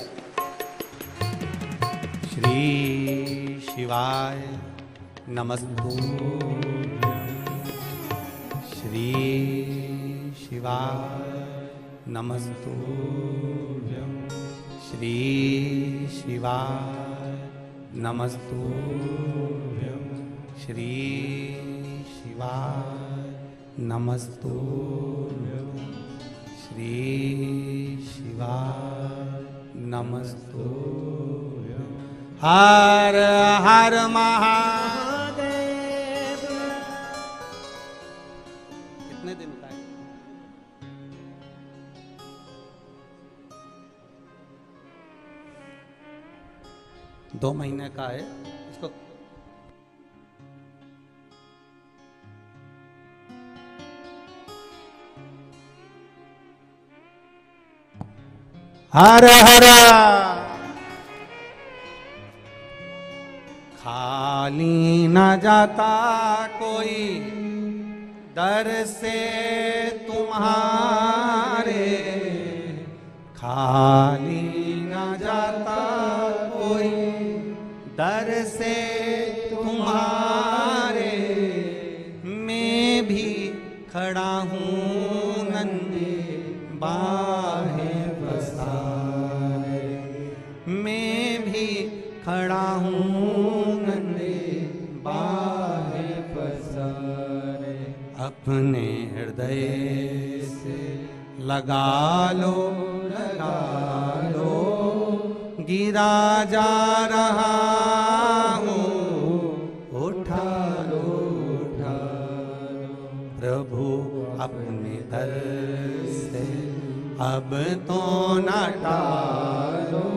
श्री शिवाय नमस्तुभ्यम, श्री शिवाय नमस्तुभ्यम, श्री शिवाय नमस्तुभ्यम, श्री शिवाय नमस्तुभ्यं, श्री शिवाय नमस्तुभ्यं। हर हर महादेव। कितने दिन का है? दो महीने का है। इसको हर हर। खाली न जाता कोई दर से तुम्हारे, खाली न जाता कोई दर से तुम्हारे। मैं भी खड़ा हूँ नन्हे बाहें पसारे, मैं भी खड़ा हूँ नन्हे बाहें पसारे। अपने हृदय से लगा लो गिरा जा रहा हूँ, उठा लो प्रभु अपने दर से अब तो न टालो,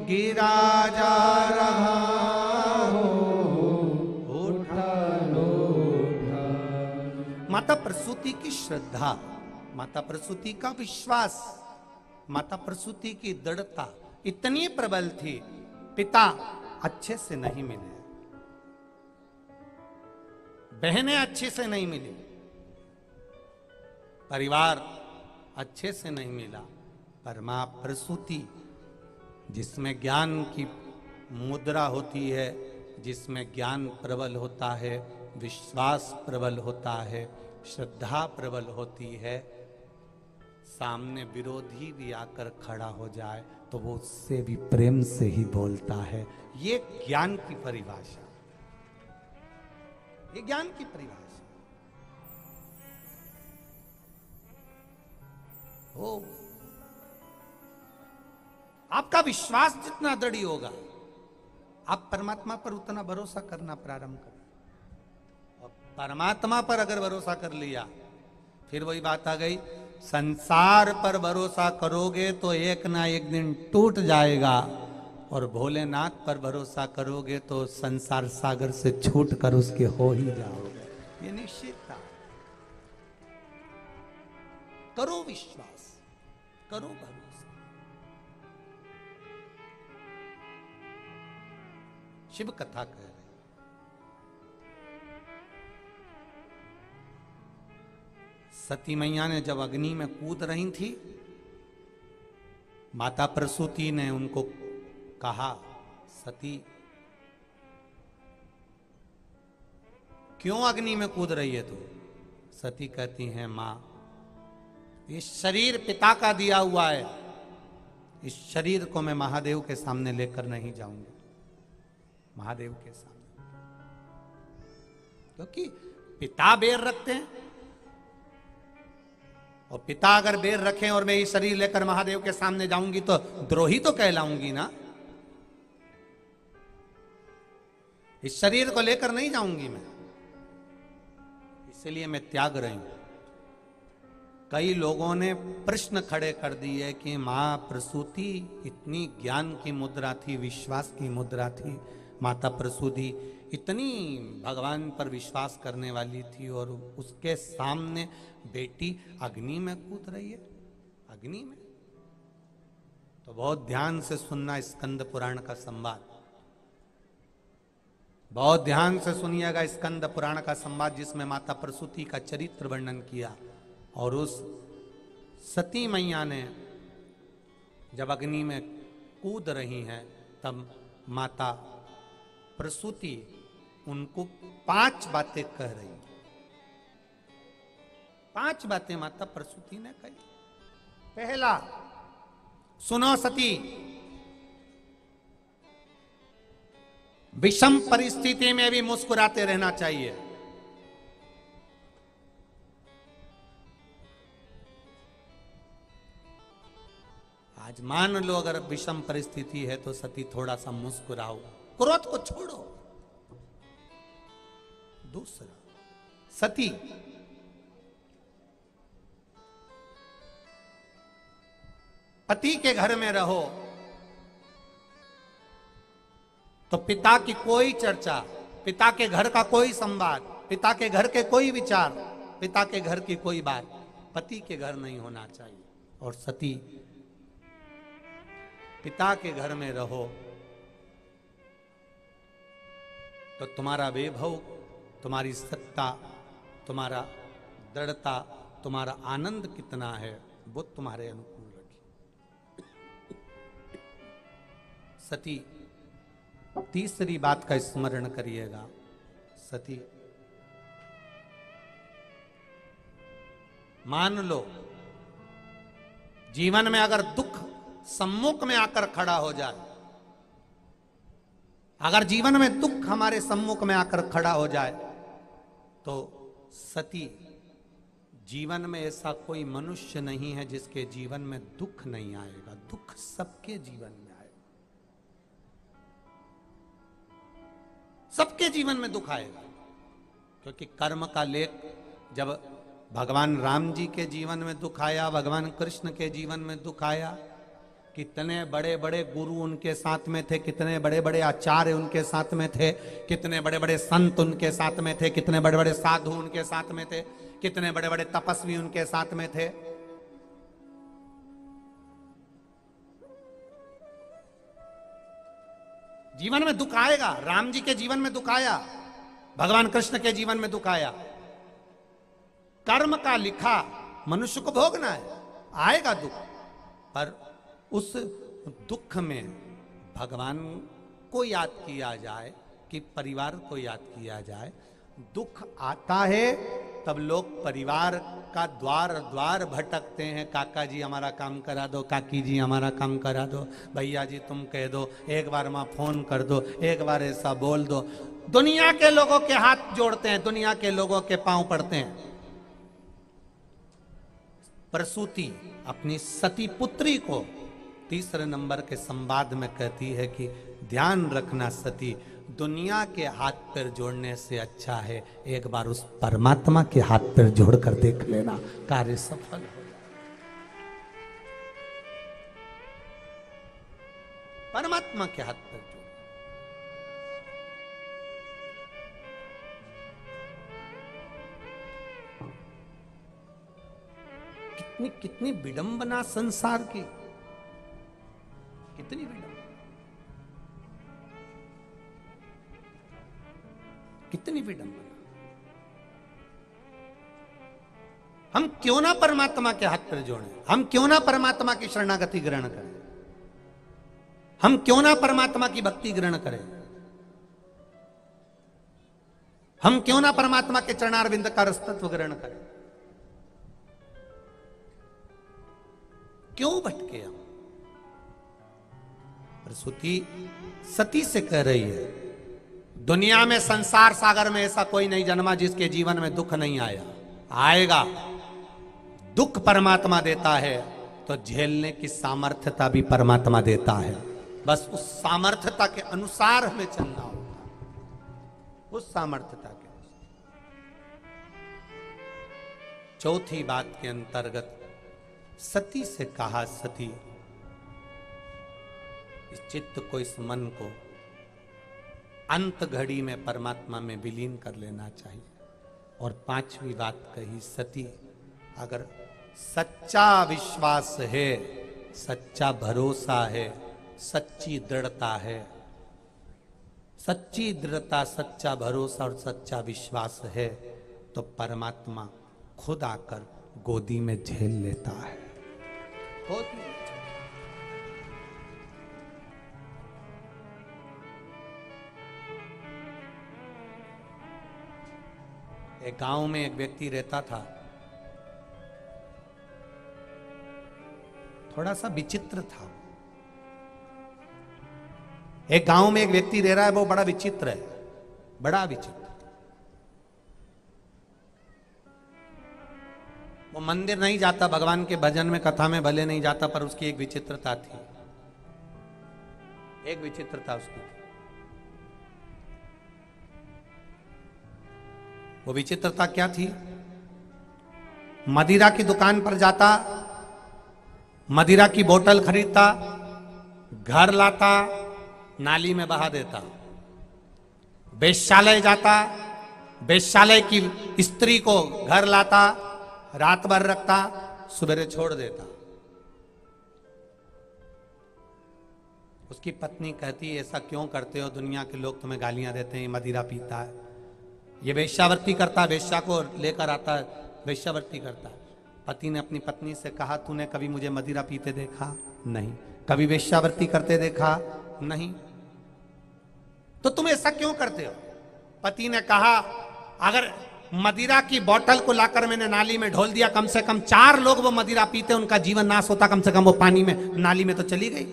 गिरा जा रहा हूँ, उठा लो। माता प्रसूति की श्रद्धा, माता प्रसूति का विश्वास, माता प्रसूति की दृढ़ता इतनी प्रबल थी, पिता अच्छे से नहीं मिले, बहनें अच्छे से नहीं मिली, परिवार अच्छे से नहीं मिला, पर मां प्रसूति जिसमें ज्ञान की मुद्रा होती है, जिसमें ज्ञान प्रबल होता है, विश्वास प्रबल होता है, श्रद्धा प्रबल होती है, सामने विरोधी भी आकर खड़ा हो जाए तो वो उससे भी प्रेम से ही बोलता है। ये ज्ञान की परिभाषा, ये ज्ञान की परिभाषा। ओ आपका विश्वास जितना दृढ़ होगा, आप परमात्मा पर उतना भरोसा करना प्रारंभ करें। और परमात्मा पर अगर भरोसा कर लिया, फिर वही बात आ गई, संसार पर भरोसा करोगे तो एक ना एक दिन टूट जाएगा, और भोलेनाथ पर भरोसा करोगे तो संसार सागर से छूट कर उसके हो ही जाओगे। ये निश्चित था। करो विश्वास, करो भरोसा। शिव कथा कह रहे, सती मैया ने जब अग्नि में कूद रही थी, माता प्रसूति ने उनको कहा, सती क्यों अग्नि में कूद रही है तू? सती कहती हैं, मां ये शरीर पिता का दिया हुआ है, इस शरीर को मैं महादेव के सामने लेकर नहीं जाऊंगी, महादेव के सामने, क्योंकि पिता बेर रखते हैं, और पिता अगर बेर रखें और मैं ये शरीर लेकर महादेव के सामने जाऊंगी तो द्रोही तो कहलाऊंगी ना। इस शरीर को लेकर नहीं जाऊंगी मैं, इसलिए मैं त्याग रही हूं। कई लोगों ने प्रश्न खड़े कर दिए कि मां प्रसूति इतनी ज्ञान की मुद्रा थी, विश्वास की मुद्रा थी, माता प्रसूति इतनी भगवान पर विश्वास करने वाली थी, और उसके सामने बेटी अग्नि में कूद रही है, अग्नि में। तो बहुत ध्यान से सुनना स्कंद पुराण का संवाद, बहुत ध्यान से सुनिएगा स्कंद पुराण का संवाद, जिसमें माता प्रसूति का चरित्र वर्णन किया। और उस सती मैया ने जब अग्नि में कूद रही हैं, तब माता प्रसूति उनको 5 बातें कह रही। 5 बातें माता प्रसूति ने कही। पहला, सुनो सती, विषम परिस्थिति में भी मुस्कुराते रहना चाहिए। आज मान लो अगर विषम परिस्थिति है तो सती थोड़ा सा मुस्कुराओ, क्रोध को छोड़ो। दूसरा, सती पति के घर में रहो तो पिता की कोई चर्चा, पिता के घर का कोई संवाद, पिता के घर के कोई विचार, पिता के घर की कोई बात पति के घर नहीं होना चाहिए। और सती पिता के घर में रहो तो तुम्हारा वैभव, तुम्हारी सत्ता, तुम्हारा दृढ़ता, तुम्हारा आनंद कितना है वो तुम्हारे अनुकूल रखी। सती, तीसरी बात का स्मरण करिएगा, सती मान लो जीवन में अगर दुख सम्मुख में आकर खड़ा हो जाए, अगर जीवन में दुख हमारे सम्मुख में आकर खड़ा हो जाए, तो सती, जीवन में ऐसा कोई मनुष्य नहीं है जिसके जीवन में दुख नहीं आएगा। दुख सबके जीवन में आएगा, सबके जीवन में दुख आएगा, क्योंकि कर्म का लेख जब भगवान राम जी के जीवन में दुख आया, भगवान कृष्ण के जीवन में दुख आया, कितने बड़े बड़े गुरु उनके साथ में थे, कितने बड़े बड़े आचार्य उनके साथ में थे, कितने बड़े बड़े संत उनके साथ में थे, कितने बड़े बड़े साधु उनके साथ में थे, कितने बड़े बड़े तपस्वी उनके साथ में थे। जीवन में दुख आएगा। राम जी के जीवन में दुख आया, भगवान कृष्ण के जीवन में दुख आया। कर्म का लिखा मनुष्य को भोगना है, आएगा दुख, पर उस दुख में भगवान को याद किया जाए कि परिवार को याद किया जाए। दुख आता है तब लोग परिवार का द्वार द्वार भटकते हैं, काका जी हमारा काम करा दो, काकी जी हमारा काम करा दो, भैया जी तुम कह दो, एक बार मां फोन कर दो, एक बार ऐसा बोल दो। दुनिया के लोगों के हाथ जोड़ते हैं, दुनिया के लोगों के पांव पड़ते हैं। प्रसूति अपनी सती पुत्री को तीसरे नंबर के संवाद में कहती है कि ध्यान रखना सती, दुनिया के हाथ पैर जोड़ने से अच्छा है एक बार उस परमात्मा के हाथ पैर जोड़कर देख लेना, कार्य सफल हो। परमात्मा के हाथ पर जोड़ो। कितनी कितनी विडंबना संसार की, कितनी विडंबना, कितनी विडंबना। हम क्यों ना परमात्मा के हाथ पर जोड़ें, हम क्यों ना परमात्मा की शरणागति ग्रहण करें, हम क्यों ना परमात्मा की भक्ति ग्रहण करें, हम क्यों ना परमात्मा के चरणारविंद का रसतत्व ग्रहण करें। क्यों भटके हम? प्रसूति सती से कह रही है, दुनिया में संसार सागर में ऐसा कोई नहीं जन्मा जिसके जीवन में दुख नहीं आया। आएगा। दुख परमात्मा देता है तो झेलने की सामर्थ्यता भी परमात्मा देता है। बस उस सामर्थ्यता के अनुसार हमें चलना होगा, उस सामर्थ्यता के अनुसार। चौथी बात के अंतर्गत सती से कहा, सती इस चित्त को, इस मन को अंत घड़ी में परमात्मा में विलीन कर लेना चाहिए। और पांचवी बात कही, सती अगर सच्चा विश्वास है, सच्चा भरोसा है, सच्ची दृढ़ता है, सच्ची दृढ़ता, सच्चा भरोसा और सच्चा विश्वास है तो परमात्मा खुद आकर गोदी में झेल लेता है। गोदी में। एक गांव में एक व्यक्ति रहता था, थोड़ा सा विचित्र था। एक गांव में एक व्यक्ति रह रहा है, वो बड़ा विचित्र है, बड़ा विचित्र। वो मंदिर नहीं जाता, भगवान के भजन में कथा में भले नहीं जाता, पर उसकी एक विचित्रता थी, एक विचित्रता उसकी थी। वो विचित्रता क्या थी? मदिरा की दुकान पर जाता, मदिरा की बोतल खरीदता, घर लाता, नाली में बहा देता। वेश्यालय जाता, वेश्यालय की स्त्री को घर लाता, रात भर रखता, सुबह छोड़ देता। उसकी पत्नी कहती, ऐसा क्यों करते हो? दुनिया के लोग तुम्हें गालियां देते हैं, ये मदिरा पीता है, ये वेश्यावृत्ति करता, वेश्या को लेकर आता, वेश्यावृत्ति करता। पति ने अपनी पत्नी से कहा, तूने कभी मुझे मदिरा पीते देखा? नहीं। कभी वेश्यावृत्ति करते देखा? नहीं। तो तुम ऐसा क्यों करते हो? पति ने कहा, अगर मदिरा की बोतल को लाकर मैंने नाली में ढोल दिया, कम से कम 4 लोग वो मदिरा पीते, उनका जीवन नाश होता, कम से कम वो पानी में, नाली में तो चली गई।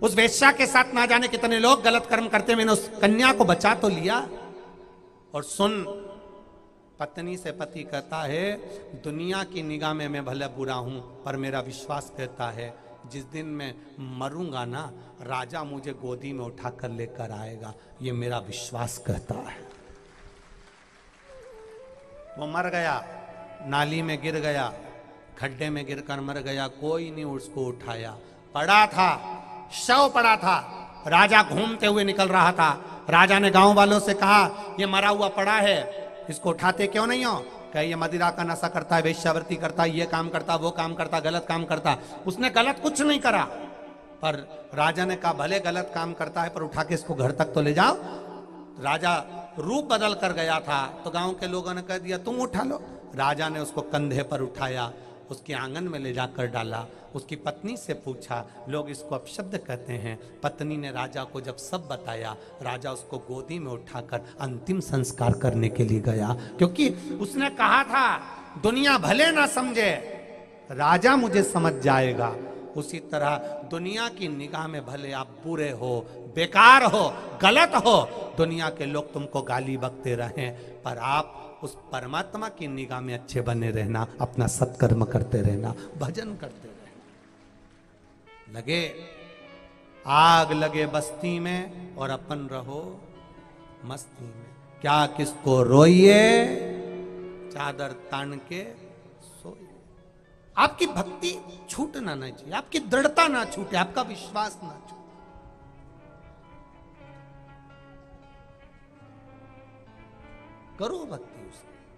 उस वेश्या के साथ ना जाने कितने लोग गलत कर्म करते, मैंने उस कन्या को बचा तो लिया। और सुन, पत्नी से पति कहता है, दुनिया की निगाह में मैं भले बुरा हूं, पर मेरा विश्वास कहता है जिस दिन मैं मरूंगा ना, राजा मुझे गोदी में उठाकर लेकर आएगा, ये मेरा विश्वास कहता है। वो मर गया, नाली में गिर गया, खड्डे में गिरकर मर गया, कोई नहीं उसको उठाया। पड़ा था, शव पड़ा था, राजा घूमते हुए निकल रहा था। राजा ने गांव वालों से कहा, ये मरा हुआ पड़ा है, इसको उठाते क्यों नहीं हो? कहे, ये मदिरा का नशा करता है, वेश्यावृत्ति करता है, ये काम करता, वो काम करता, गलत काम करता। उसने गलत कुछ नहीं करा, पर राजा ने कहा, भले गलत काम करता है, पर उठा के इसको घर तक तो ले जाओ। राजा रूप बदल कर गया था, तो गांव के लोगों ने कह दिया, तुम उठा लो। राजा ने उसको कंधे पर उठाया, उसके आंगन में ले जाकर डाला। उसकी पत्नी से पूछा, लोग इसको अपशब्द कहते हैं। पत्नी ने राजा को जब सब बताया, राजा उसको गोदी में उठाकर अंतिम संस्कार करने के लिए गया, क्योंकि उसने कहा था, दुनिया भले ना समझे, राजा मुझे समझ जाएगा। उसी तरह दुनिया की निगाह में भले आप बुरे हो, बेकार हो, गलत हो, दुनिया के लोग तुमको गाली बकते रहें, पर आप उस परमात्मा की निगाह में अच्छे बने रहना, अपना सत्कर्म करते रहना, भजन करते रहना। लगे आग लगे बस्ती में और अपन रहो मस्ती में, क्या किसको रोइए, चादर तान के सोइए। आपकी भक्ति छूटना नहीं चाहिए, आपकी दृढ़ता ना छूटे, आपका विश्वास ना छूटे। करो भक्ति उसकी।